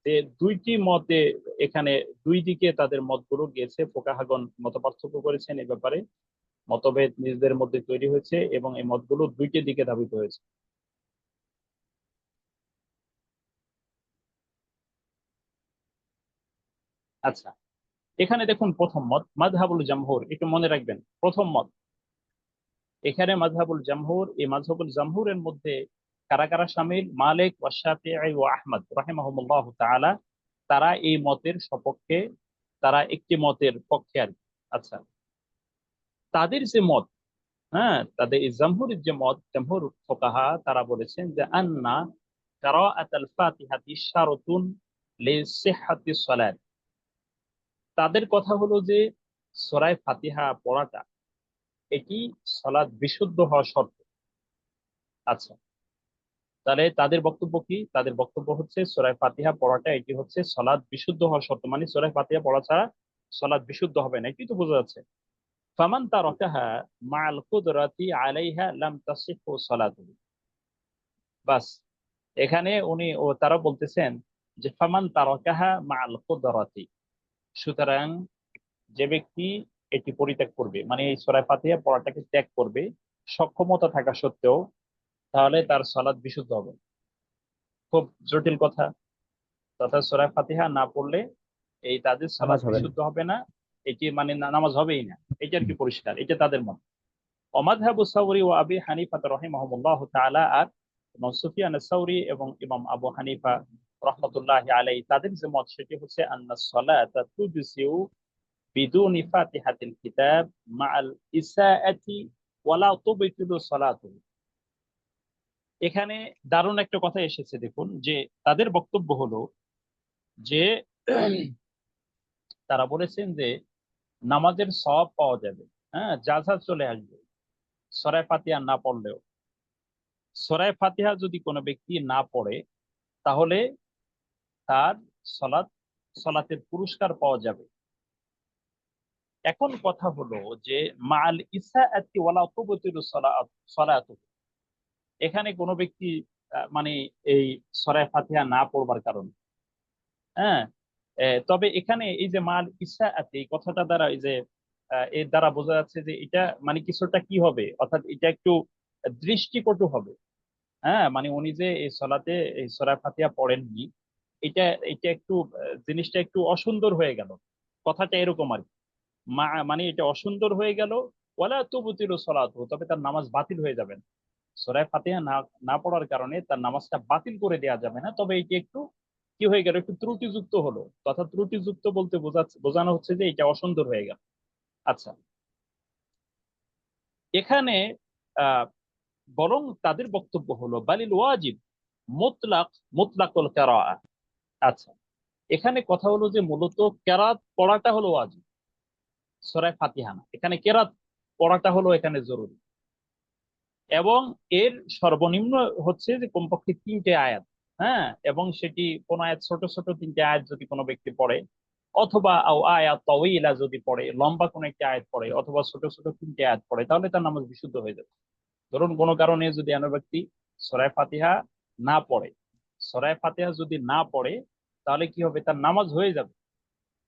যে দুইটি মতে এখানে দুই দিকে তাদের মতগুলো গিয়েছে। ফুকাহাগণ মত পার্থক্য করেছেন এই ব্যাপারে, মতভেদ নিজেদের মধ্যে তৈরি হয়েছে এবং এই মতগুলো দুইটি দিকে ধাবিত হয়েছে। আচ্ছা, এখানে দেখুন প্রথম মত মাযহাবুল জামহুর, একটু মনে রাখবেন প্রথম মত এখানে মাযহাবুল জামহুর। এই মাযহাবুল জামহুরের মধ্যে কারা কারা শামিল? মালিক ওয়া শাফিঈ ওয়া আহমদ রাহিমাহুমুল্লাহু তাআলা, তারা এই মতের সপক্ষে, তারা একটি মতের পক্ষে আর কি। আচ্ছা, তাদের যে মত, হ্যাঁ, তাদের এই জামহুরের যে মত, জামহুর ফুকাহা তারা বলেছেন যে আন্না কিরাআতুল ফাতিহাতি শারতুন লিসিহহাতিস সালাত। তাদের কথা হলো যে সূরা ফাতিহা পড়াটা এটি সালাত বিশুদ্ধ হওয়া শর্ত। আচ্ছা, তাহলে তাদের বক্তব্য কি? তাদের বক্তব্য হচ্ছে সূরা ফাতিহা পড়াটা এটি হচ্ছে সালাত বিশুদ্ধ হওয়ার শর্ত, মানে সূরা ফাতিহা পড়া ছাড়া সালাত বিশুদ্ধ হবে না, এটি তো বোঝা যাচ্ছে। ফামান তারাকাহা মাআল কুদরাতি আলাইহা লাম তাসিহু সালাতুহু। বাস, এখানে তারা বলতেছেন যে ফামান তারাকাহা মাআল কুদরাতি, সুতরাং যে ব্যক্তি এটি পরিত্যাগ করবে, মানে এই সূরা ফাতিহা পড়াটাকে ত্যাগ করবে সক্ষমতা থাকা সত্ত্বেও, তাহলে তার সালাত বিশুদ্ধ হবে। খুব জটিল কথা। তথা সূরা ফাতিহা না পড়লে এই তাদের নামাজ সালাত হবে না। বিশুদ্ধ হবে না, এটি মানে নামাজ হবেই না, এটা আর কি পরিষ্কার, এটা তাদের মত। ওমাযহাবু সাওরী ওয়া আবি হানিফা রাহিমাহুমুল্লাহ তাআলা, আর ইমাম সুফিয়ান আস-সাওরী এবং ইমাম আবু হানিফা রাহমাতুল্লাহি আলাইহি তাদের যে মত সেটি হচ্ছে আন্না সালাতা তুজসিউ বিদুনি ফাতিহাতিল কিতাব মাআল ইসাআতি ওয়ালা তুবতিলু সালাতুহু। এখানে দারুণ একটা কথা এসেছে, দেখুন যে তাদের বক্তব্য হলো যে তারা বলেছেন যে নামাজের সওয়াব পাওয়া যাবে, হ্যাঁ, যা চলে আসবে সূরা ফাতিহা না পড়লেও। সূরা ফাতিহা যদি কোনো ব্যক্তি না পড়ে তাহলে তার সলাৎ সলাতের পুরস্কার পাওয়া যাবে। এখন কথা হলো যে মাল ইসাআতি ওয়ালা তুবতিলু সালাতু, এখানে কোনো ব্যক্তি মানে এই সূরা ফাতিহা না পড়বার কারণে, হ্যাঁ, তবে এখানে এই যে মাল ইসাআতি এই কথাটা দ্বারা এই যে এর দ্বারা বোঝা যাচ্ছে যে এটা মানে কিছুটা কি হবে, অর্থাৎ এটা একটু দৃষ্টিকটু হবে। হ্যাঁ, মানে উনি যে এই সলাতে এই সূরা ফাতিহা পড়েননি, এটা এটা একটু জিনিসটা একটু অসুন্দর হয়ে গেল, কথাটা এরকম আর কি। মানে এটা অসুন্দর হয়ে গেল। ওয়ালা তুবতিলু সালাতু, তবে তার নামাজ বাতিল হয়ে যাবে না। সূরা ফাতিহা না না পড়ার কারণে তার নামাজটা বাতিল করে দেওয়া যাবে না, তবে এটি একটু কি হয়ে গেল, একটু ত্রুটিযুক্ত হলো, তথা ত্রুটিযুক্ত বলতে বোঝানো হচ্ছে যে এটা অসুন্দর হয়ে গেল। আচ্ছা, এখানে আহ বরং তাদের বক্তব্য হলো বালিল ওয়াজিব মুতলাক মুতলাকুল কিরাআহ। আচ্ছা, এখানে কথা হলো যে মূলত কেরাত পড়াটা হলো ওয়াজিব, সূরা ফাতিহা না, এখানে কেরাত পড়াটা হলো এখানে জরুরি। এবং এর সর্বনিম্ন হচ্ছে যে কমপক্ষে 3টে আয়াত, হ্যাঁ, এবং সেটি কোন আয়াত ছোট ছোট 3টে আয়াত যদি কোনো ব্যক্তি পড়ে, অথবা আয়াত তাওয়িলা যদি পড়ে, লম্বা কোনো একটা আয়াত পড়ে, অথবা ছোট ছোট 3টে আয়াত পড়ে, তাহলে তার নামাজ বিশুদ্ধ হয়ে যাবে। ধরুন কোনো কারণে যদি এমন ব্যক্তি সূরা ফাতিহা না পড়ে, সূরা ফাতিহা যদি না পড়ে তাহলে কি হবে, তার নামাজ হয়ে যাবে।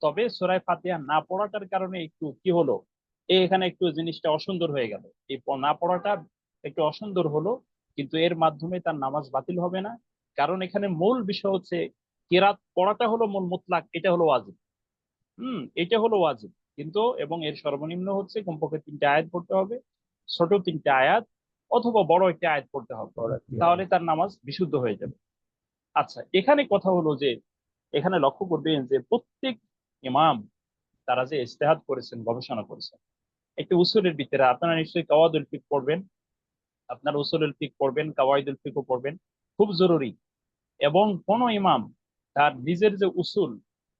তবে সূরা ফাতিহা না পড়াটার কারণে একটু কি হলো, এখানে একটু জিনিসটা অসুন্দর হয়ে গেল, এই না পড়াটা একটু অসুন্দর হলো, কিন্তু এর মাধ্যমে তার নামাজ বাতিল হবে না। কারণ এখানে মূল বিষয় হচ্ছে কেরাত পড়াটা হলো মূল মুতলাক, এটা হলো ওয়াজিব। এটা হলো ওয়াজিব, কিন্তু এবং এর সর্বনিম্ন হচ্ছে কমপক্ষে 3টে আয়াত পড়তে হবে, ছোট 3টে আয়াত অথবা বড় একটা আয়াত পড়তে হবে, তাহলে তার নামাজ বিশুদ্ধ হয়ে যাবে। আচ্ছা, এখানে কথা হলো যে এখানে লক্ষ্য করবেন যে প্রত্যেক ইমাম তারা যে ইজতিহাদ করেছেন, গবেষণা করেছেন, একটি উসুলের ভিতরে আপনারা নিশ্চয়ই কাওয়াইদুল ফিকহ পড়বেন, আপনারা উসুলুল ফিকহ পড়বেন, কাওয়াইদুল ফিকহ পড়বেন, খুব জরুরি। এবং কোন ইমাম তার নিজের যে উসুল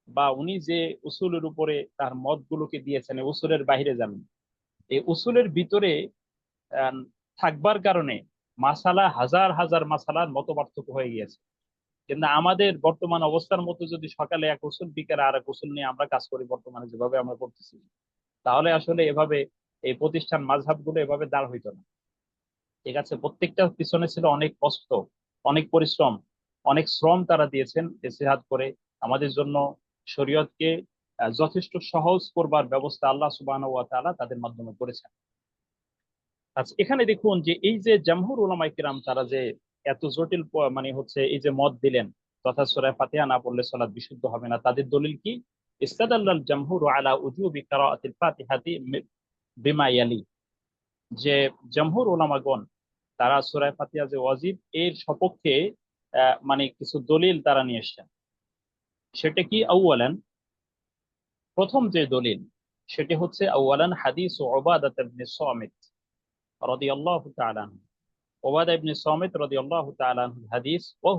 বা উনি যে উসুলের উপরে তার মতগুলোকে দিয়েছেন, এই উসুলের বাইরে যান, এই উসুলের ভিতরে আহ, থাকবার কারণে মাসালা হাজার হাজার মাসালার মত পার্থক্য হয়ে গিয়েছে। কিন্তু আমাদের বর্তমান অবস্থার মতো যদি সকালে এক উসুল বিকেলে আর এক উসুল নিয়ে আমরা কাজ করি বর্তমানে যেভাবে আমরা করতেছি, তাহলে আসলে এভাবে এই প্রতিষ্ঠান মাযহাব গুলো এভাবে দাঁড় হইতো না। ঠিক আছে, প্রত্যেকটা পিছনে ছিল অনেক কষ্ট, অনেক পরিশ্রম, অনেক শ্রম তারা দিয়েছেন ইজতিহাদ করে আমাদের জন্য শরীয়তকে যথেষ্ট সহজ করবার ব্যবস্থা আল্লাহ সুবহানাহু ওয়া তাআলা তাদের মাধ্যমে করেছেন। আচ্ছা, এখানে দেখুন যে এই যে জামহুর উলামায়ে কিরাম তারা যে এত জটিল মানে হচ্ছে এই যে মত দিলেন, তথা সূরা ফাতিহা না পড়লে সালাত বিশুদ্ধ হবে না, তাদের দলিল কি? ইস্তাদাল্লাল জামহুর আলা উজুবি কিরাআতিল ফাতিহাতি বিমা ইয়ালি, যে জামহুর উলামাগণ তারা সূরা ফাতিহা যে ওয়াজিব এর সপক্ষে মানে কিছু দলিল তারা নিয়ে এসেছেন। সেটা কি? আউয়ালান, প্রথম যে দলিল সেটি হচ্ছে আউয়ালান হাদিস উবাদাহ ইবনে সামিত রাদিয়াল্লাহু তাআলা আনহু। উবাদাহ ইবনে সামিত রাদিয়াল্লাহু তাআলা আনহু হাদিস, ওয়া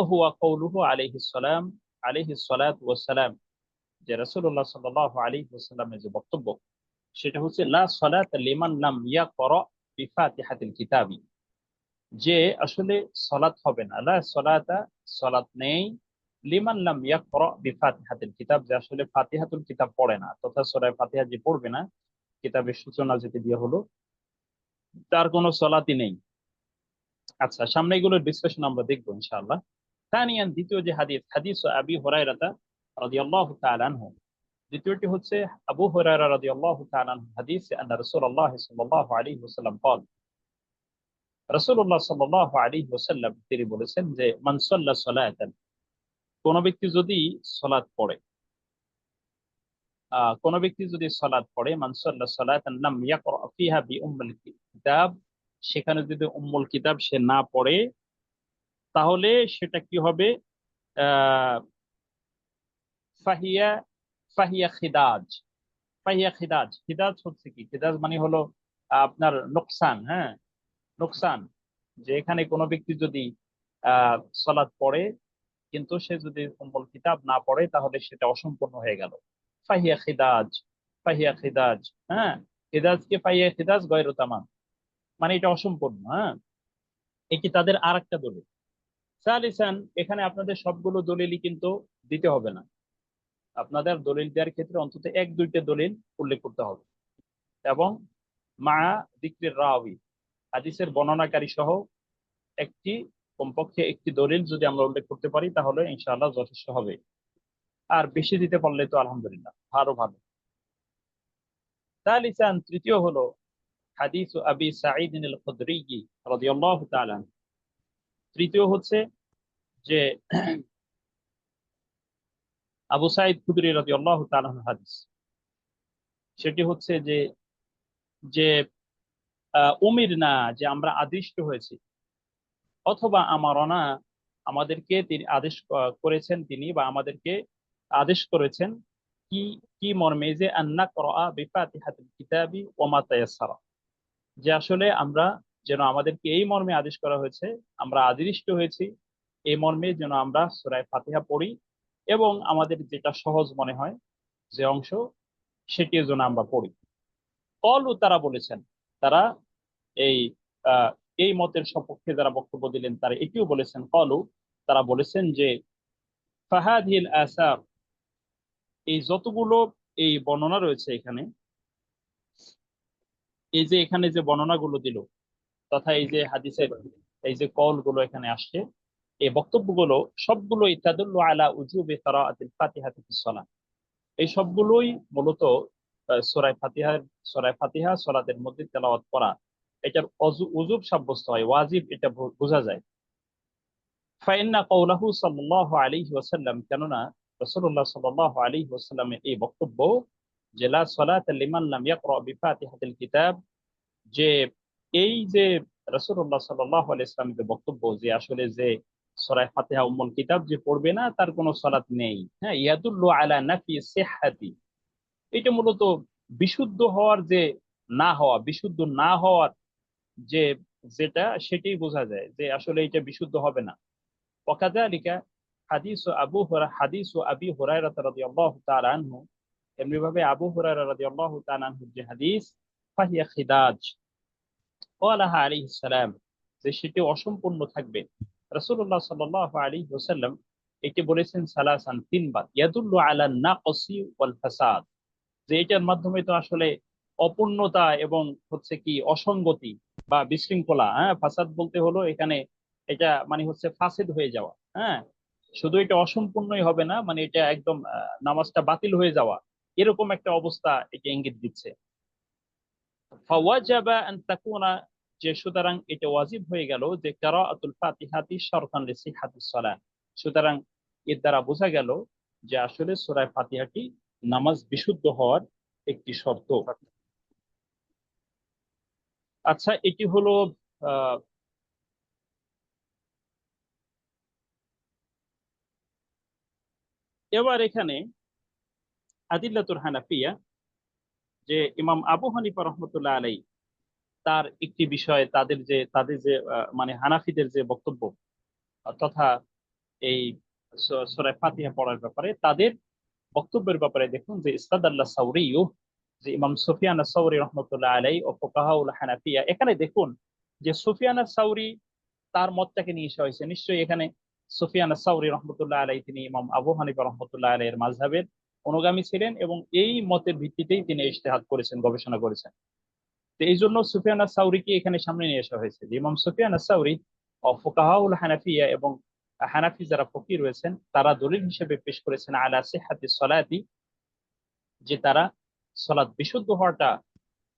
হুয়া কওলুহু আলাইহিস সালাতু ওয়াস সালাম, যে রাসূলুল্লাহ সাল্লাল্লাহু আলাইহি ওয়াসাল্লামের যে বক্তব্য সেটা হচ্ছে লা সালাতা লিমান লাম ইয়াকরা বিফাতিহাতিল কিতাবি, যে আসলে সালাত হবে না, লা সালাতা, সালাত নেই, লিমান লাম ইয়াকরা বিফাতিহাতিল কিতাব, যে আসলে ফাতিহাতুল কিতাব পড়ে না, তথা সূরা ফাতিহা যে পড়বে না, কিতাবের সূচনা যেটা দিয়ে হলো, তার কোনো সালাতই নেই। আচ্ছা, সামনে এগুলোর ডিসকাশন আমরা দেখবো ইনশাআল্লাহ। তানিয়ান, দ্বিতীয় যে হাদিস, হাদিস আবি হুরায়রা রাদিয়াল্লাহু তাআলা আনহু, দ্বিতীয়টি হচ্ছে আবু হুরায়রা রাদিয়াল্লাহু তাআলা আনহু হাদিস, আন্না রাসূলুল্লাহ সাল্লাল্লাহু আলাইহি ওয়াসাল্লাম قال, রাসূলুল্লাহ সাল্লাল্লাহু আলাইহি ওয়াসাল্লাম তিনি বলেছেন যে মান সাল্লা সালাতান, কোন ব্যক্তি যদি সালাত পড়ে, কোন ব্যক্তি যদি সালাত পড়ে, মান সাল্লা সালাতান লাম ইয়াকরা ফিহা বি উম্মুল কিতাব, সেখানে যদি উম্মুল কিতাব সে না পড়ে, তাহলে সেটা কি হবে, আহ ফাহিয়া ফাহিয়া খিদাজ। ফাহিয়া খিদাজ, খিদাজ হচ্ছে কি, খিদাজ মানে হলো আপনার নোকসান, হ্যাঁ, নোকসান। যে এখানে কোনো ব্যক্তি যদি সালাত পড়ে কিন্তু সে যদি উম্মুল কিতাব না পড়ে, তাহলে সেটা অসম্পূর্ণ হয়ে গেল। ফাহিয়া খিদাজ, ফাহিয়া খিদাজ, হ্যাঁ, খিদাজকে ফাহিয়া খিদাজ গয়রু তামাম, মানে এটা অসম্পূর্ণ, হ্যাঁ। এটি তাদের আর একটা দলিল। সালিসান, এখানে আপনাদের সবগুলো দলিলই কিন্তু দিতে হবে না, আপনাদের দলিল দেওয়ার ক্ষেত্রে অন্তত এক দুইটা দলিল উল্লেখ করতে হবে, এবং মা যিকরির রাওয়ী, হাদিসের বর্ণনাকারী সহ একটি, কমপক্ষে একটি দলিল যদি আমরা উল্লেখ করতে পারি তাহলে ইনশাআল্লাহ যথেষ্ট হবে। আর বেশি দিতে পারলে তো আলহামদুলিল্লাহ, আরো ভালো। তালিসান, তৃতীয় হলো হাদিস আবি সাঈদ আল খুদরি রাদিয়াল্লাহু তাআলা আনহু। তৃতীয় হচ্ছে যে আবু সাঈদ খুদরি রাদিয়াল্লাহু তাআলা আনহু হাদিস, সেটি হচ্ছে যে যে উমির না, যে আমরা আদিষ্ট হয়েছি, অথবা আমারনা, আমাদেরকে তিনি আদেশ করেছেন, তিনি বা আমাদেরকে আদেশ করেছেন, কি কি মর্মে, যে আন্না করা বিফাতিহাতিল কিতাবি ওয়া মা তায়াসসারা, যে আসলে আমরা যেন, আমাদেরকে এই মর্মে আদেশ করা হয়েছে, আমরা আদিষ্ট হয়েছি এই মর্মে যেন আমরা সূরা ফাতিহা পড়ি, এবং আমাদের যেটা সহজ মনে হয় যে অংশ, সেটির জন্য আমরা পড়ি। কলু, তারা বলেছেন, তারা এই আহ, এই মতের সপক্ষে যারা বক্তব্য দিলেন তারা এটিও বলেছেন, কলু, তারা বলেছেন যে ফাহাদিল আসার, এই যতগুলো এই বর্ণনা রয়েছে এখানে, এই যে এখানে যে বর্ণনাগুলো দিল, তথা এই যে হাদিসের এই যে কল গুলো এখানে আসছে, এই বক্তব্যগুলো সবগুলো ইতাদুল্লু আলা উজুবি কিরাআতিল ফাতিহাতি ফিস সালাহ, এই সবগুলোই মূলত সূরা ফাতিহা সালাতের মধ্যে তেলাওয়াত করা, এটার উজুব সাব্যস্ত হয়, ওয়াজিব, এটা বোঝা যায়। ফাইন্না কওলাহু সাল্লাল্লাহু আলাইহি ওয়াসাল্লাম, কেননা রাসূলুল্লাহ সাল্লাল্লাহু আলাইহি ওয়াসাল্লামের এই বক্তব্য, যে লা সালাতা লিমান লাম ইয়াকরা বিফাতিহাতিল কিতাব, যে এই যে রাসূলুল্লাহ সাল্লাল্লাহু আলাইহি ওয়াসাল্লামের যে বক্তব্য, যে আসলে যে সূরা ফাতিহা উম্মুল কিতাব যে পড়বে না তার কোনো সালাত নেই, হ্যাঁ, ইয়াদুল্লু আলা নাফি সিহহাতি, এটা মূলত বিশুদ্ধ হওয়ার যে না হওয়া, বিশুদ্ধ না হওয়ার যে যেটা, সেটাই বোঝা যায় যে আসলে এটা বিশুদ্ধ হবে না। ওয়াকাযালিকা হাদিস আবি হুরায়রা রাদিয়াল্লাহু তাআলা আনহু, এমনি ভাবে আবু হুরায়রা রাদিয়াল্লাহু তাআলা আনহুর যে হাদিস, ফাহিয়া খিদাজ ওয়ালাহা আলাইহিস সালাম, যে সেটি অসম্পূর্ণ থাকবে। রাসূলুল্লাহ সাল্লাল্লাহু আলাইহি ওয়াসাল্লাম এটি বলেছেন সালাসান, তিনবার, ইয়াদুল্লু আলা নাকসি ওয়াল ফাসাদ, যে এটার মাধ্যমে তো আসলে অপূর্ণতা এবং হচ্ছে কি অসঙ্গতি বা বিশৃঙ্খলা, হ্যাঁ, ফাসাদ বলতে হলো এখানে, এটা মানে হচ্ছে ফাসিদ হয়ে যাওয়া, হ্যাঁ, শুধু এটা অসম্পূর্ণই হবে না, মানে এটা একদম নামাজটা বাতিল হয়ে যাওয়া, এরকম একটা অবস্থা এটা ইঙ্গিত দিচ্ছে। ফাওয়াজাবা আন তাকুনা, যে সুতরাং এটা ওয়াজিব হয়ে গেল যে কিরাআতুল ফাতিহাতি শারতান লিসিহাতিস সালাহ, সুতরাং এর দ্বারা বোঝা গেল যে আসলে সূরা ফাতিহাটি নামাজ বিশুদ্ধ হওয়ার একটি শর্ত। আচ্ছা, এটি হলো আহ এবার এখানে আদিল্লাতুল হানাফিয়া, যে ইমাম আবু হানিফা রহমতুল্লাহ আলাই তার একটি বিষয়, তাদের যে মানে হানাফিদের যে বক্তব্য তথা এই সূরা ফাতিহা পড়ার ব্যাপারে তাদের বক্তব্যের ব্যাপারে দেখুন যে ইসতাদাল্লাহ সাউরিয়্যু, যে ইমাম সুফিয়ান আস-সাউরি রহমতুল্লাহ আলাই ও ফুকাহাউল হানাফিয়া, এখানে দেখুন যে সুফিয়ান আস-সাউরি তার মতটাকে নিয়ে এসে হয়েছে। নিশ্চয়ই এখানে সুফিয়ান আস-সাউরি রহমতুল্লাহ আলাই তিনি ইমাম আবু হানিফা রহমতুল্লাহ আলাইয়ের মাযহাবের অনুগামী ছিলেন এবং এই মতের ভিত্তিতেই তিনি ইজতিহাদ করেছেন, গবেষণা করেছেন। তো এই জন্য সুফিয়ান আস-সাউরিকে এখানে সামনে নিয়ে আসা হয়েছে যে ইমাম সুফিয়ান আস-সাউরি ও ফুকাহাউল হানাফিয়া এবং হানাফি যারা ফকিহ রয়েছেন তারা দলিল হিসেবে পেশ করেছেন আলা সিহহাতিস সালাতি, যে তারা সালাত বিশুদ্ধ হওয়াটা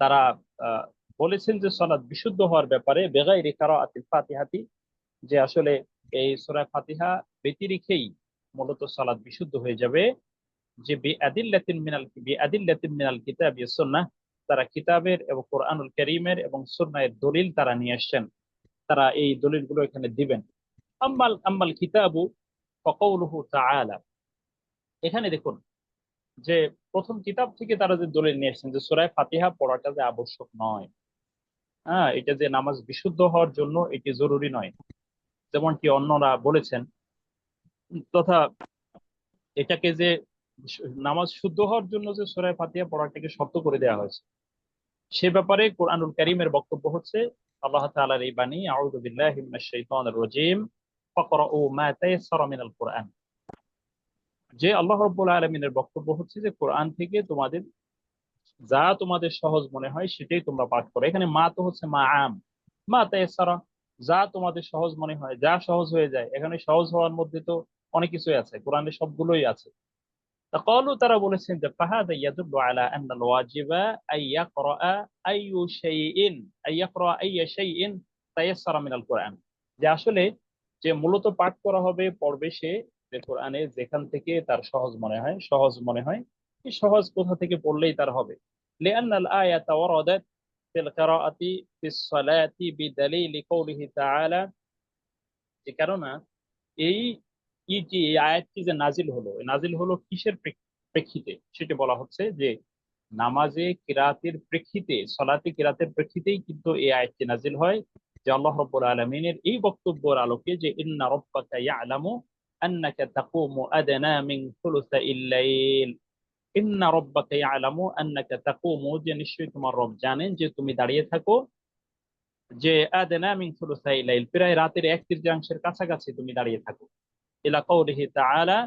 তারা আহ, বলেছেন যে সালাত বিশুদ্ধ হওয়ার ব্যাপারে বেগাইরি কিরাআতিল ফাতিহাতি, যে আসলে এই সূরা ফাতিহা ব্যতিরেকেই মূলত সালাত বিশুদ্ধ হয়ে যাবে। যে বিআদিল্লাতিন মিনাল কিতাবি ওয়াস সুন্নাহ, তারা কিতাবের এবং কোরআনুল কারীমের এবং সুন্নাহের দলিল তারা নিয়ে আসছেন, তারা এই দলিলগুলো এখানে দিবেন। আম্মাল আম্মাল কিতাবু ফাকাউলুহু তাআলা, এখানে দেখুন যে প্রথম কিতাব থেকে তারা যে দলিল নিয়ে আসছেন যে সূরা ফাতিহা পড়াটা যে আবশ্যক নয়, হ্যাঁ, এটা যে নামাজ বিশুদ্ধ হওয়ার জন্য এটি জরুরি নয়, যেমনটি অন্যরা বলেছেন, তথা এটাকে যে নামাজ শুদ্ধ হওয়ার জন্য যে সূরা ফাতিহা পড়াটাকে শর্ত করে দেওয়া হয়েছে, সে ব্যাপারে কোরআনুল কারীমের বক্তব্য হচ্ছে আল্লাহ তাআলার এই বাণী, আউযু বিল্লাহি মিনাশ শাইতানির রাজীম ফাকরাউ মা তায়াসসারা মিনাল কুরআন, যে আল্লাহ রাব্বুল আলামিনের বক্তব্য হচ্ছে যে কোরআন থেকে তোমাদের সহজ মনে হয় সেটাই তোমরা পাঠ করো। এখানে মা তো হচ্ছে মা আম, মা তায়াসসারা, যা তোমাদের সহজ মনে হয়, যা সহজ হয়ে যায়। এখানে সহজ হওয়ার মধ্যে তো অনেক কিছুই আছে, কোরআনে সবগুলোই আছে। قالوا তারা বলেছেন যে ফাহাদা ইয়াদুল্লু আলা আন্নাল ওয়াজিবা আইয়াকরা আইয়ু শাইইন আইয়াকরা আইয়া শাইইন তায়াসসারা মিনাল কোরআন, যে আসলে যে মূলত পাঠ করা হবে পড়বে সে যে কোরআনে যেখান থেকে তার সহজ মনে হয় এই সহজ কোথা থেকে পড়লেই তার হবে। লিআন্নাল আয়াতা ওয়ারাদাত ফিল কিরাআতি ফিস সালাতি বিদালিলি কওলিহি তাআলা, যে কারণে এই এই আয়াতটি যে নাজিল হলো কিসের প্রেক্ষিতে, সেটা বলা হচ্ছে যে নামাজে কিরাতের প্রেক্ষিতে, সলাতে কিরাতের প্রেক্ষিতেই কিন্তু এই আয়াতটি নাজিল হয়, যে আল্লাহ রাব্বুল আলামিনের এই বক্তব্যের আলোকে যে ইন্না রাব্বাকা ইয়ালামু আন্নাকা তাকুমু আদনা মিন সুলুসাইল লাইল, ইন্না রাব্বাকা ইয়ালামু আন্নাকা তাকুমু, যে নিশ্চয়ই তোমার রব জানেন যে তুমি দাঁড়িয়ে থাকো, যে আদনা মিন সুলুসাইল লাইল, প্রায় রাতের এক তৃতীয়াংশের কাছাকাছি তুমি দাঁড়িয়ে থাকো। ইলা কাউলিহি তাআলা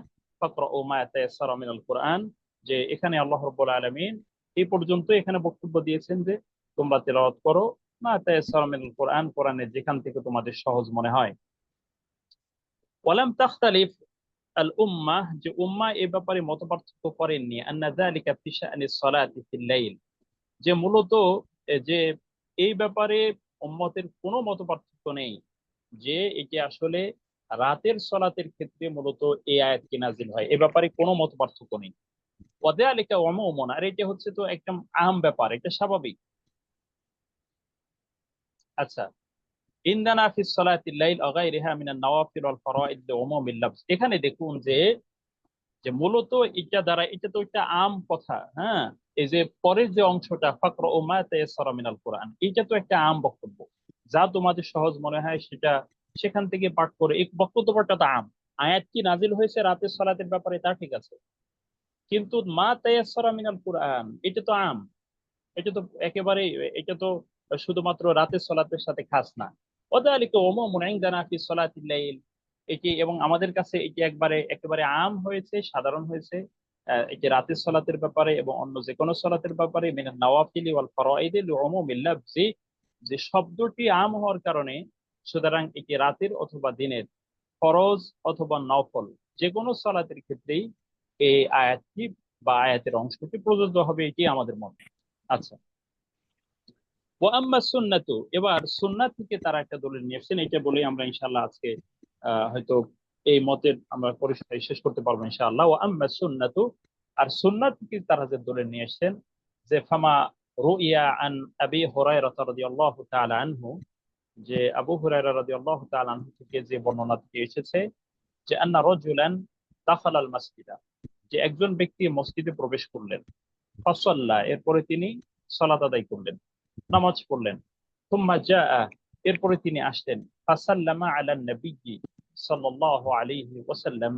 ফাকরাউ মা তায়াসসারা মিনাল কুরআন, যে এখানে আল্লাহ রাব্বুল আলামিন এই পর্যন্ত এখানে বক্তব্য দিয়েছেন যে তোমরা তেলাওয়াত করো মা তায়াসসারা মিনাল কুরআন, কোরআনের যেখান থেকে তোমাদের সহজ মনে হয়। ওয়ালাম তাখতালিফ আল উম্মাহ, যে উম্মাহ এই ব্যাপারে মতপার্থক্য করেননি, আন্না যালিকা ফি শা'নিস সালাতি ফিল লাইল, যে মূলত যে এই ব্যাপারে উম্মতের কোনো মতপার্থক্য নেই, যে এটি আসলে রাতের সলাতের ক্ষেত্রে মূলত এই আয়াতটি নাজিল হয়, এ ব্যাপারে কোনো মতপার্থক্য নেই। ওয়াযালিকা উমুমুন, আর এটা হচ্ছে তো একদম আম ব্যাপার, এটা স্বাভাবিক। আচ্ছা, ইনদানা ফিস সালাতিল লাইল ওয়া গায়রিহা মিনান নওয়াফিল ওয়াল ফারাইদ লিউমুমিল লাফজ, এখানে দেখুন যে যে মূলত এটা দ্বারা, এটা তো একটা আম কথা, হ্যাঁ, এই যে পরের যে অংশটা ফাকরাউ মা তায়াসসারা মিনাল কুরআন, এটা তো একটা আম বক্তব্য, যা তোমাদের সহজ মনে হয় সেটা সেখান থেকে পাঠ করে, এই বক্তব্যটা তো আম। আয়াত কি নাজিল হয়েছে রাতের সালাতের ব্যাপারে, তা ঠিক আছে, কিন্তু মা তায়াসসারা মিনাল কুরআন এটা তো আম, এটা তো একেবারে, এটা তো শুধুমাত্র রাতের সালাতের সাথে খাস না। ওয়াযালিকা উমুমুন ইনদানা ফি সালাতিল লাইল, এটি এবং আমাদের কাছে এটি একেবারে আম হয়েছে, সাধারণ হয়েছে এটি রাতের সালাতের ব্যাপারে এবং অন্য যে কোনো সালাতের ব্যাপারে, মিনান নওয়াফিল ওয়াল ফারাইদ লিউমুমিল লাফজি, যে শব্দটি আম হওয়ার কারণে সুতরাং এটি রাতের অথবা দিনের, ফরজ অথবা নফল যে কোনো সালাতের ক্ষেত্রেই এই আয়াতটি বা আয়াতের অংশটি প্রযোজ্য হবে, এটি আমাদের মত। আচ্ছা, ওয়া আম্মা সুন্নাতু, এবার সুন্নাত থেকে তারা একটা দলিল নিয়ে এসেছেন, এটা বলেই আমরা ইনশাআল্লাহ আজকে হয়তো এই মতের আমরা পরিচয় শেষ করতে পারবো ইনশাআল্লাহ। ওয়া আম্মা সুন্নাতু, আর সুন্নাত থেকে তারা যে দলিল নিয়ে এসেছেন, যে ফামা রুইয়া আন আবি হুরায়রা রাদিয়াল্লাহু তাআলা আনহু, যে আবু হুরায়রা রাদিয়াল্লাহু তাআলা আনহু থেকে যে বর্ণনা থেকে এসেছে যে আন্না রাজুলান দাখালাল মাসজিদা, যে একজন ব্যক্তি মসজিদে প্রবেশ করলেন, ফাসাল্লা, এরপরে তিনি সালাত আদায় করলেন, নামাজ পড়লেন, থুম্মা জাআ, এরপরে তিনি আসলেন, ফাসাল্লামা আলা নবিয়্যি সাল্লাল্লাহু আলাইহি ওয়াসাল্লাম,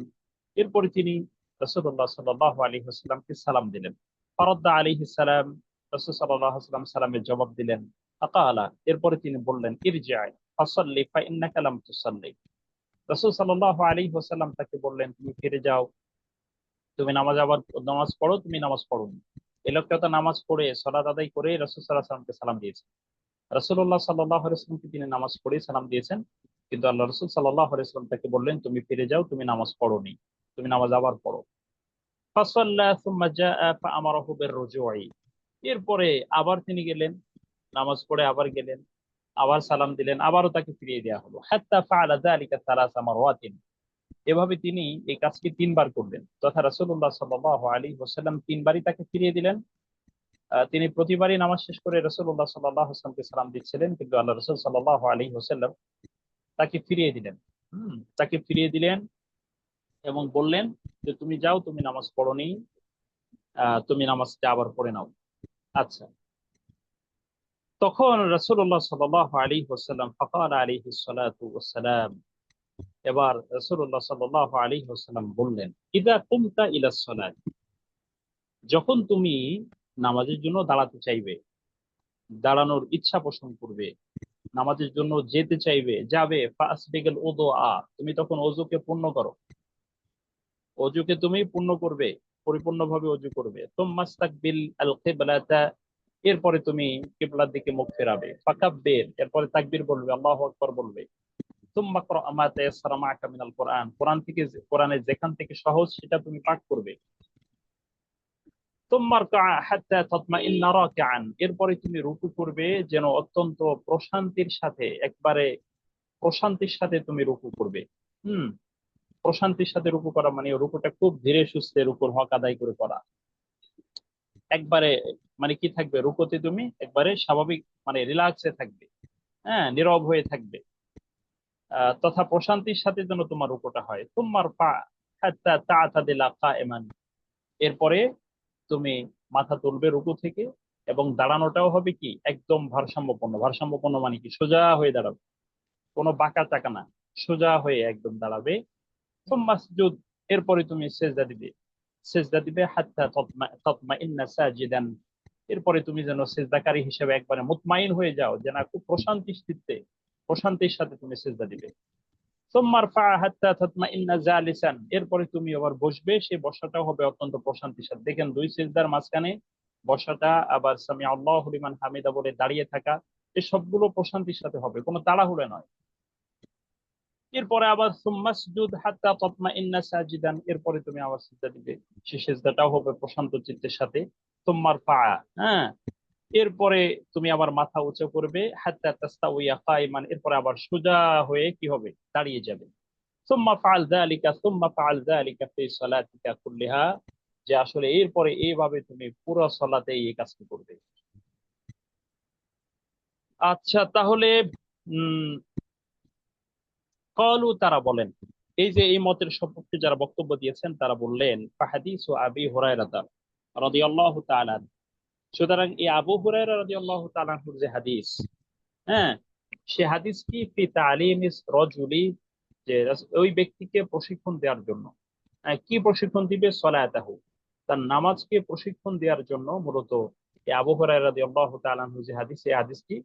এরপরে তিনি রাসূলুল্লাহ সাল্লাল্লাহু আলাইহি ওয়াসাল্লামকে সালাম দিলেন, ফারাদ্দা আলাইহিস সালাম, রাসূল সাল্লাল্লাহু আলাইহি ওয়াসাল্লাম সালামের জবাব দিলেন, ফাকালা, এরপরে তিনি বললেন, ইরজি' ফাসাল্লি ফা ইন্নাকা লাম তুসাল্লি, রাসূল সাল্লাল্লাহু আলাইহি ওয়াসাল্লাম তাকে বললেন, তুমি ফিরে যাও, তুমি নামাজ পড়ো, তুমি নামাজ পড়োনি। এই লোকটা তো নামাজ পড়ে সালাত আদায় করে রাসূল সাল্লাল্লাহু আলাইহি ওয়াসাল্লামকে সালাম দিয়েছেন। রাসূলুল্লাহ সাল্লাল্লাহু আলাইহি ওয়াসাল্লামকে তিনি নামাজ পড়ে সালাম দিয়েছেন, কিন্তু আল্লাহ রাসূল সাল্লাল্লাহু আলাইহি ওয়াসাল্লাম তাকে বললেন, তুমি ফিরে যাও, তুমি নামাজ পড়োনি, তুমি নামাজ আবার পড়ো। ফাসাল্লা সুম্মা জাআ ফাআমারাহু বিররুজুই, এরপরে আবার তিনি গেলেন, নামাজ পড়ে আবার গেলেন, আবার সালাম দিলেন, আবারও তাকে ফিরিয়ে দেওয়া হলো। হাত্তা ফাআলা যালিকা সালাসা মারওয়াতিন, এভাবে তিনি এই কাজটি তিনবার করলেন, তথা রাসূলুল্লাহ সাল্লাল্লাহু আলাইহি ওয়াসাল্লাম তিনবারই তাকে ফিরিয়ে দিলেন। তিনি প্রতিবারই নামাজ শেষ করে রাসূলুল্লাহ সাল্লাল্লাহু আলাইহি ওয়াসাল্লামকে সালাম দিচ্ছিলেন, কিন্তু আল্লাহ রাসূল সাল্লাল্লাহু আলাইহি ওয়াসাল্লাম তাকে ফিরিয়ে দিলেন। তাকে ফিরিয়ে দিলেন এবং বললেন যে তুমি যাও, তুমি নামাজ পড়োনি, তুমি নামাজটা আবার পড়ে নাও। আচ্ছা, তখন রাসূলুল্লাহ সাল্লাল্লাহু আলাইহি ওয়াসাল্লাম ফাকালা আলাইহিস সালাতু ওয়াস সালাম, এবার রাসূলুল্লাহ সাল্লাল্লাহু আলাইহি ওয়াসাল্লাম বললেন, ইদা কুমতা ইলাস সালাত, যখন তুমি নামাজের জন্য দাঁড়াতে চাইবে, দাঁড়ানোর ইচ্ছা পোষণ করবে, নামাজের জন্য যেতে চাইবে, যাবে, ফাসবিগাল উযুআ, তুমি তখন ওযুকে পূর্ণ করো, ওযুকে তুমি পূর্ণ করবে, পরিপূর্ণভাবে ওযু করবে। তুম্মাস্তাকবিল আল কিবলাতা, এরপরে তুমি কিবলার দিকে মুখ ফেরাবে, ফাকাব্বির, এরপরে তাকবীর বলবে, আল্লাহু আকবার বলবে, তুম্মা ক্রা মা তায়াসসারা মা'আকা মিনাল কুরআন, কোরআনের যেখান থেকে সহজ সেটা তুমি পাঠ করবে। তুম্মা রকা হাত্তা তাতমাইন্না রাকিআন, এরপরে তুমি রুকু করবে, যেন অত্যন্ত প্রশান্তির সাথে, একবারে প্রশান্তির সাথে তুমি রুকু করবে। প্রশান্তির সাথে রুকু করা মানে রুকুটা খুব ধীরে সুস্থে রুকুর হক আদায় করে করা, একবারে মানে কি থাকবে, রুকুতে তুমি একবারে স্বাভাবিক মানে রিল্যাক্সে থাকবে, হ্যাঁ, নীরব হয়ে থাকবে, তথা প্রশান্তির সাথে যেন তোমার রুকুটা হয়। তুম্মার পা হাত্তা তা'তাদিলা কায়েমান, এরপরে তুমি মাথা তুলবে রুকু থেকে, এবং দাঁড়ানোটাও হবে কি একদম ভারসাম্যপূর্ণ। ভারসাম্যপূর্ণ মানে কি, সোজা হয়ে দাঁড়াবে, কোনো বাঁকা চাকা না, সোজা হয়ে একদম দাঁড়াবে। সুম্মা সুজুদ, এরপরে তুমি সেজদা দিবে হাত্তা তাতমাইন্না সাজিদান, এরপরে তুমি যেন সেজদাকারী হিসেবে একবারে মুতমাইন হয়ে যাও, যেন খুব প্রশান্তির সাথে তুমি সেজদা দিবে। সুম্মা রফা হাত্তা তাতমাইন্না জালিসান, এরপরে তুমি আবার বসবে, সেই বসাটাও হবে অত্যন্ত প্রশান্তির সাথে। দেখেন, দুই সিজদার মাঝখানে বসাটা, আবার সামি আল্লাহু লিমান হামিদা বলে দাঁড়িয়ে থাকা, এই সবগুলো প্রশান্তির সাথে হবে, কোনো তাড়াহুড়ো নয়। এরপরে আবার সুম্মা সুজুদ হাত্তা তাতমাইন্না সাজিদান, এরপরে তুমি আবার সিজদা দিবে, সেই সিজদাটাও হবে প্রশান্ত চিত্তের সাথে। সুম্মা রফা, হ্যাঁ, এরপরে তুমি আবার মাথা উঁচু করবে, হাত্তা তাস্তাউইয়া কাইমান, এরপরে আবার সোজা হয়ে কি হবে, দাঁড়িয়ে যাবে। সুম্মা ফাআল যালিকা ফি সালাতিকা কুল্লিহা, যে আসলে এরপরে এইভাবে তুমি পুরো সালাতে এই কাজটি করবে। আচ্ছা, তাহলে ক্বালু, তারা বলেন, এই যে এই মতের সপক্ষে যারা বক্তব্য দিয়েছেন তারা বললেন, ফাহাদিসু আবি হুরায়রা রাদিয়াল্লাহু তাআলা, সুতরাং এই আবু হুরায়রা রাদিয়াল্লাহু তাআলা আনহুর যে হাদিস, হ্যাঁ, সে হাদিস কি ফি তালিমিস রাজুলি, যে ওই ব্যক্তিকে প্রশিক্ষণ দেওয়ার জন্য, কি প্রশিক্ষণ দিবে, সলাতাহু, তার নামাজকে প্রশিক্ষণ দেওয়ার জন্য মূলত এই আবু হুরায়রা রাদিয়াল্লাহু তাআলা আনহু যে হাদিস, এই হাদিসটি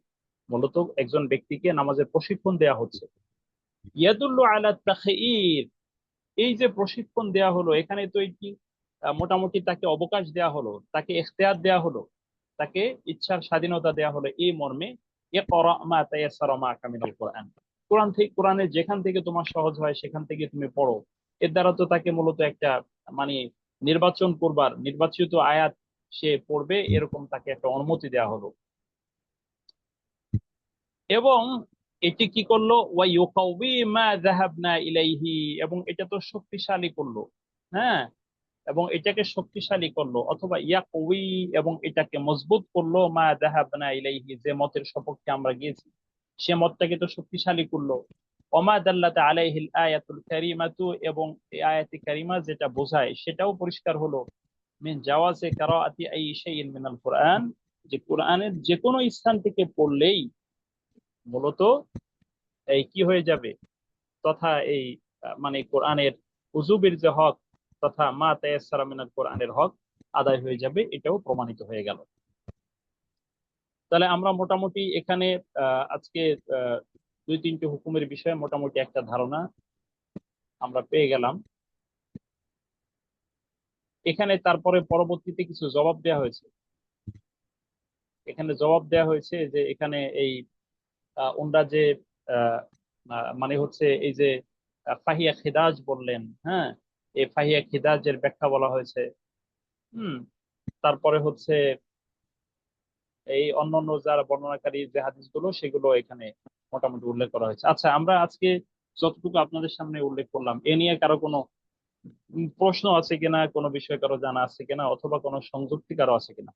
মূলত একজন ব্যক্তিকে নামাজের প্রশিক্ষণ দেওয়া হচ্ছে। ইয়াদুল্লু আলা তাখয়ির, এই যে প্রশিক্ষণ দেওয়া হলো, এখানে তো এটি মোটামুটি তাকে অবকাশ দেওয়া হলো, তাকে ইখতিয়ার দেওয়া হলো, তাকে ইচ্ছার স্বাধীনতা দেওয়া হলো, এই মর্মে ইকরা মা তায়াসসারা মা'আকা মিনাল কুরআন, কোরআনের যেখান থেকে তোমার সহজ হয় সেখান থেকে তুমি পড়ো। এর দ্বারা তো তাকে মূলত একটা মানে নির্বাচিত আয়াত সে পড়বে, এরকম তাকে একটা অনুমতি দেওয়া হলো। এবং এটি কি করলো, ওয়া ইউকাউবি মা যাহাবনা ইলাইহি, এবং এটা তো শক্তিশালী করলো, হ্যাঁ, এবং এটাকে শক্তিশালী করলো, অথবা ইয়াকউই, এবং এটাকে মজবুত করলো, মা যাহাবনা ইলাইহি, যে মতের সপক্ষে আমরা গিয়েছি সে মতটাকে তো শক্তিশালী করলো। ওমা দাল্লাত আলাইহিল আয়াতুল কারীমাতু, এবং এই আয়াতে কারিমা যেটা বোঝায় সেটাও পরিষ্কার হলো। মিন জাওয়াজে কিরাআতি আই শাইইন মিনাল কুরআন, যে কোরআনের যে কোনো স্থান থেকে পড়লেই মূলত এই কি হয়ে যাবে, তথা এই মানে কোরআনের উজুবের যে হক তথা মা তায়াসসারা মিনাল কোরআনের হক আদায় হয়ে যাবে, এটাও প্রমাণিত হয়ে গেল। তাহলে আমরা মোটামুটি এখানে আজকে আহ, দুই তিনটি হুকুমের বিষয়ে মোটামুটি একটা ধারণা আমরা পেয়ে গেলাম। এখানে তারপরে পরবর্তীতে কিছু জবাব দেওয়া হয়েছে। এখানে জবাব দেওয়া হয়েছে যে এখানে এই ওনরা যে আহ, মানে হচ্ছে এই যে ফাহিয়া খিদাজ বললেন, হ্যাঁ, এই ফাহিয়া খিদাজের ব্যাখ্যা বলা হয়েছে। হুম। তারপরে হচ্ছে এই অন্যান্য যারা বর্ণনাকারী যে হাদিসগুলো সেগুলো এখানে মোটামুটি উল্লেখ করা হয়েছে। আচ্ছা, আমরা আজকে যতটুকু আপনাদের সামনে উল্লেখ করলাম এ নিয়ে কারো কোনো প্রশ্ন আছে কিনা, কোনো বিষয় কারো জানা আছে কিনা, অথবা কোনো সংযুক্তি কারো আছে কিনা?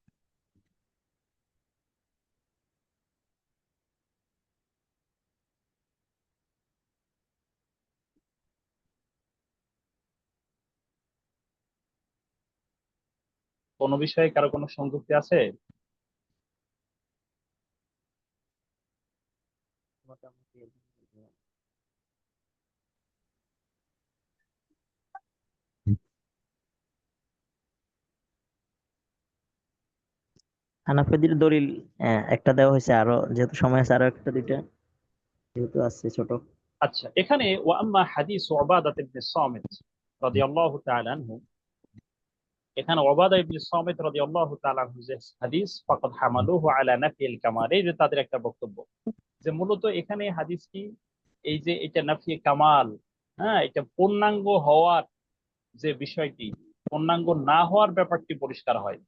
কোনো বিষয়ে কারো কোনো সংযুক্তি আছে? মোটামুটি হানাফিদের দলিল একটা দেওয়া হয়েছে, আরো যেহেতু সময় আছে আরো একটা দুইটা যেহেতু আছে ছোট। আচ্ছা, এখানে ওয়া আম্মা হাদিস উবাদাহ ইবনে সামিত রাদিয়াল্লাহু তাআলা আনহু, এখানে উবাদা ইবনে সামিত রাদিয়াল্লাহু তাআলা আনহু যে হাদিস, ফাকাদ হামালুহু আলা নাফিল কামাল, এই যে তাদের একটা বক্তব্য যে মূলত এখানে হাদিস কি, এই যে এটা নাফি কামাল, হ্যাঁ, এটা পূর্ণাঙ্গ হওয়ার যে বিষয়টি, পূর্ণাঙ্গ না হওয়ার ব্যাপারটি পরিষ্কার হয়।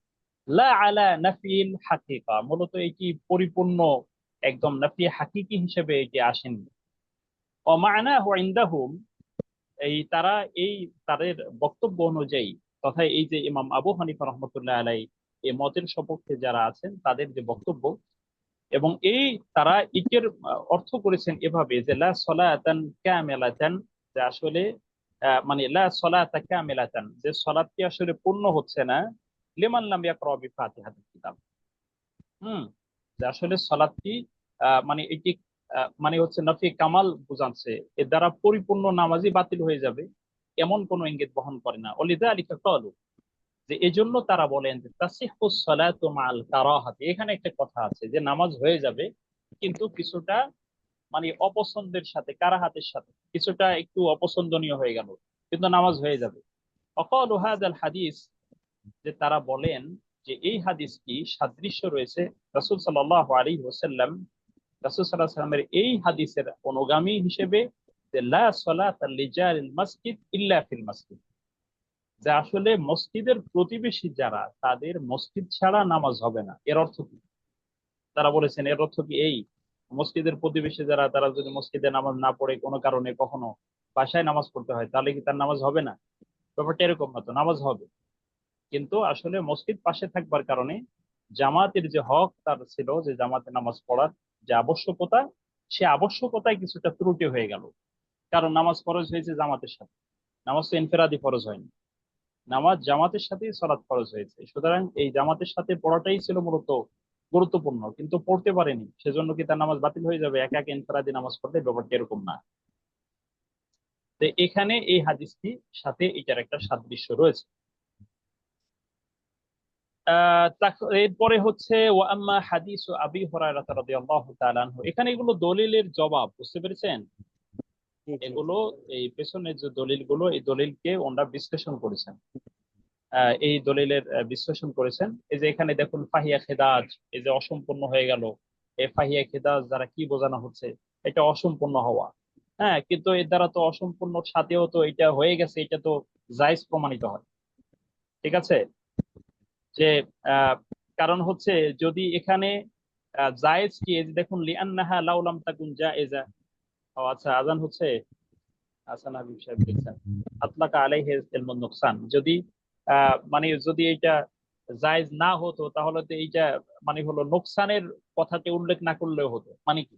লা আলা নাফিল হাকিকা, মূলত এটি পরিপূর্ণ একদম নাফি হাকিকি হিসেবে এটি আসেনি। ও মা'নাহু ইনদাহুম, এই তারা এই তাদের বক্তব্য অনুযায়ী, তথা এই যে ইমাম আবু হানিফা রহমতুল্লাহ আলাই এই মতের সপক্ষে যারা আছেন তাদের যে বক্তব্য, এবং এই তারা ইটের অর্থ করেছেন এভাবে যে লা সলাতান কামিলাতান, যে আসলে মানে লা সলাতা কামিলাতান, যে সলাতটি আসলে পূর্ণ হচ্ছে না লিমান লাম ইয়াকরা বিফাতিহাতিল কিতাব। হুম। যে আসলে সলাৎটি মানে এটি মানে হচ্ছে নফি কামাল বোঝাচ্ছে, এর দ্বারা পরিপূর্ণ নামাজই বাতিল হয়ে যাবে এমন কোনো ইঙ্গিত বহন করে না। ওয়ালিযালিকা ক্বালু, যে এজন্য তারা বলেন যে তাসিহুস সালাতু মাআল কারাহাতি, এখানে একটা কথা আছে যে নামাজ হয়ে যাবে কিন্তু কিছুটা মানে অপছন্দের সাথে, কারাহাতের সাথে, কিছুটা একটু অপছন্দনীয় হয়ে গেল কিন্তু নামাজ হয়ে যাবে। অকালু হাযাল হাদিস, যে তারা বলেন যে এই হাদিস কি সাদৃশ্য রয়েছে রাসূল সাল্লাল্লাহু আলাইহি ওয়াসাল্লাম, রাসূল সাল্লাল্লাহু আলাইহি ওয়াসাল্লামের এই হাদিসের অনুগামী হিসেবে, যে লা সালাতা লিজারিল মসজিদ ইল্লা ফিল মসজিদ, যে আসলে মসজিদের প্রতিবেশী যারা তাদের মসজিদ ছাড়া নামাজ হবে না। এর অর্থ কি? তারা বলেছেন এর অর্থ কি এই, মসজিদের প্রতিবেশী যারা তারা যদি মসজিদে নামাজ না পড়ে কোনো কারণে কখনো বাসায় নামাজ পড়তে হয় তাহলে কি তার নামাজ হবে না? ব্যাপারটা এরকম না, তো নামাজ হবে, কিন্তু আসলে মসজিদ পাশে থাকবার কারণে জামাতের যে হক তার ছিল, যে জামাতে নামাজ পড়ার যে আবশ্যকতা, সে আবশ্যকতায় কিছুটা ত্রুটি হয়ে গেল। কারণ নামাজ ফরজ হয়েছে জামাতের সাথে, নামাজ তো ইনফেরাদি ফরজ হয়নি, নামাজ জামাতের সাথেই সলাৎ ফরজ হয়েছে। সুতরাং এই জামাতের সাথে পড়াটাই ছিল মূলত গুরুত্বপূর্ণ, কিন্তু পড়তে পারেনি, সেজন্য কি তার নামাজ বাতিল হয়ে যাবে একা একা ইনফেরাদি নামাজ পড়লে? ব্যাপারটা এরকম না। তো এখানে এই হাদিসটির সাথে এটার একটা সাদৃশ্য রয়েছে। এরপরে হচ্ছে ওয়া আম্মা হাদিসু আবি হুরায়রা রাদিয়াল্লাহু তাআলা আনহু, এখানে এগুলো দলিলের জবাব, বুঝতে পেরেছেন? জি জি। এগুলো এই পেছনের যে দলিলগুলো, এই দলিলকে ওনারা বিশ্লেষণ করেছেন। এই দলিলের বিশ্লেষণ করেছেন। এই যে এখানে দেখুন ফাহিয়া খেদাজ, এই যে অসম্পূর্ণ হয়ে গেল, এই ফাহিয়া খেদাজ দ্বারা কি বোঝানো হচ্ছে? এটা অসম্পূর্ণ হওয়া। হ্যাঁ, কিন্তু এর দ্বারা তো অসম্পূর্ণ সাথেও তো এটা হয়ে গেছে, এটা তো জায়েজ প্রমাণিত হয়। ঠিক আছে, যে আহ, কারণ হচ্ছে যদি এখানে জায়েজ কি, এই যে দেখুন লিআন্নাহা লাউ লাম তাকুন জায়েজা। ও আচ্ছা, আজান হচ্ছে। হাসান হাবিব সাহেব লিখছেন আতলাকা আলাইহি ইলমুন নুকসান, যদি মানে যদি এটা জায়েজ না হতো তাহলে তো এইটা মানে হলো নোকসানের কথাকে উল্লেখ না করলেও হতো, মানে কি?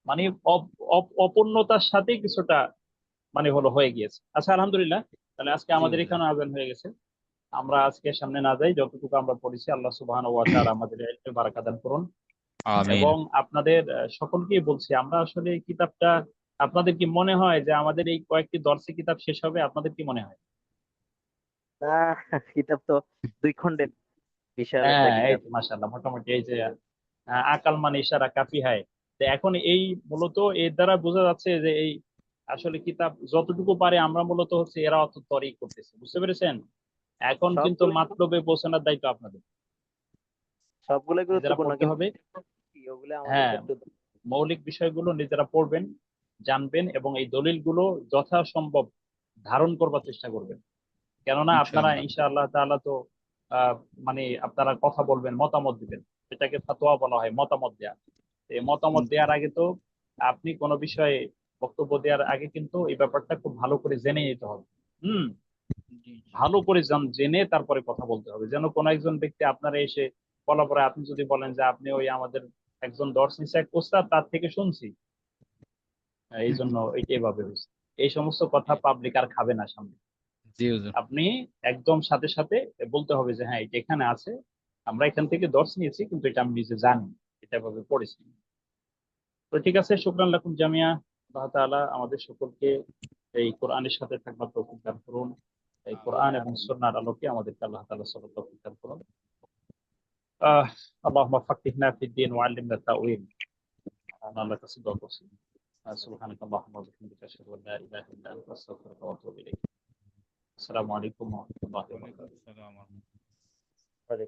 মানে অপূর্ণতার সাথে কিছুটা মানে হলো হয়ে গিয়েছে। আচ্ছা, আলহামদুলিল্লাহ, তাহলে আজকে জি আমাদের হুজুর। এখানে আজান হয়ে গেছে। আমরা আজকে সামনে না যাই, যতটুকু আমরা পড়েছি আল্লাহ সুবহানাহু ওয়া তাআলা আমাদের ইলমে বারাকা দান করুন। আমিন। এবং আপনাদের সকলকেই বলছি, আমরা আসলে এই কিতাবটা, আপনাদের কি মনে হয় যে আমাদের এই কয়েকটি দর্শি কিতাব শেষ হবে? আপনাদের কি মনে হয়? কিতাব তো 2 খণ্ডের বিশাল একটা হ্যাঁ, এই কিতাব। তো মাশাআল্লাহ, মোটামুটি এই যে আকাল মানে ইশারা কাফি হয়। তো এখন এই মূলত এর দ্বারা বোঝা যাচ্ছে যে এই আসলে কিতাব যতটুকু পারে আমরা মূলত হচ্ছে এরা অত তরই করতেছি, বুঝতে পেরেছেন? এখন কিন্তু সবগুলোই মাতলবে পৌঁছানোর দায়িত্ব আপনাদের, সবগুলোই নিজেরা গুরুত্বপূর্ণ, পড়তে কিন্তু হবে। কি ওগুলো আমাদেরকে হ্যাঁ, একটু মৌলিক বিষয়গুলো নিজেরা পড়বেন, জানবেন এবং এই দলিলগুলো যথাসম্ভব ধারণ করবার চেষ্টা করবেন। কেননা আপনারা ইনশাআল্লাহ। ইনশাআল্লাহ তাআলা তো আহ, মানে আপনারা কথা বলবেন, মতামত দিবেন, এটাকে ফাতোয়া বলা হয়, মতামত দেয়া। এই মতামত দেওয়ার আগে তো আপনি কোনো বিষয়ে বক্তব্য দেওয়ার আগে কিন্তু এই ব্যাপারটা খুব ভালো করে জেনে নিতে হবে। হুম, জি, ভালো করে জেনে তারপরে কথা বলতে হবে, যেন কোনো একজন ব্যক্তি আপনারা এসে বলার পরে আপনি যদি বলেন যে আপনি ওই আমাদের একজন দর্শন শেখ ওস্তাদ তার থেকে শুনছি, এই জন্য এইটাই ভাবে হয়েছে। এই সমস্ত কথা পাবলিক আর খাবে না সামনে। জি হুজুর। আপনি একদম সাথে সাথে বলতে হবে যে হ্যাঁ, এটা এখানে আছে, আমরা এখান থেকে দর্শ নিয়েছি, কিন্তু এটা আমি নিজে জানি, এটা ভাবে পড়েছি। তো ঠিক আছে, শুকরান লাকুম জামিয়া। আল্লাহ তাআলা আমাদের সকলকে এই কোরআনের সাথে থাকবার তৌফিক দান করুন। এই আমিন। কোরআন এবং সুন্নাহর আলোকে আমাদেরকে আল্লাহ তাআলা সবার তৌফিক দান করুন। আহ اللهم فقهنا في الدين وعلمنا التأويل. আল্লাহর কাছে দোয়া করছি। سبحانك اللهم وبحمدك أشهد أن لا إله إلا أنت أستغفرك وأتوب إليك. السلام عليكم ورحمة الله ওয়ালাইকুম وبركاته. আসসালাম। পারে।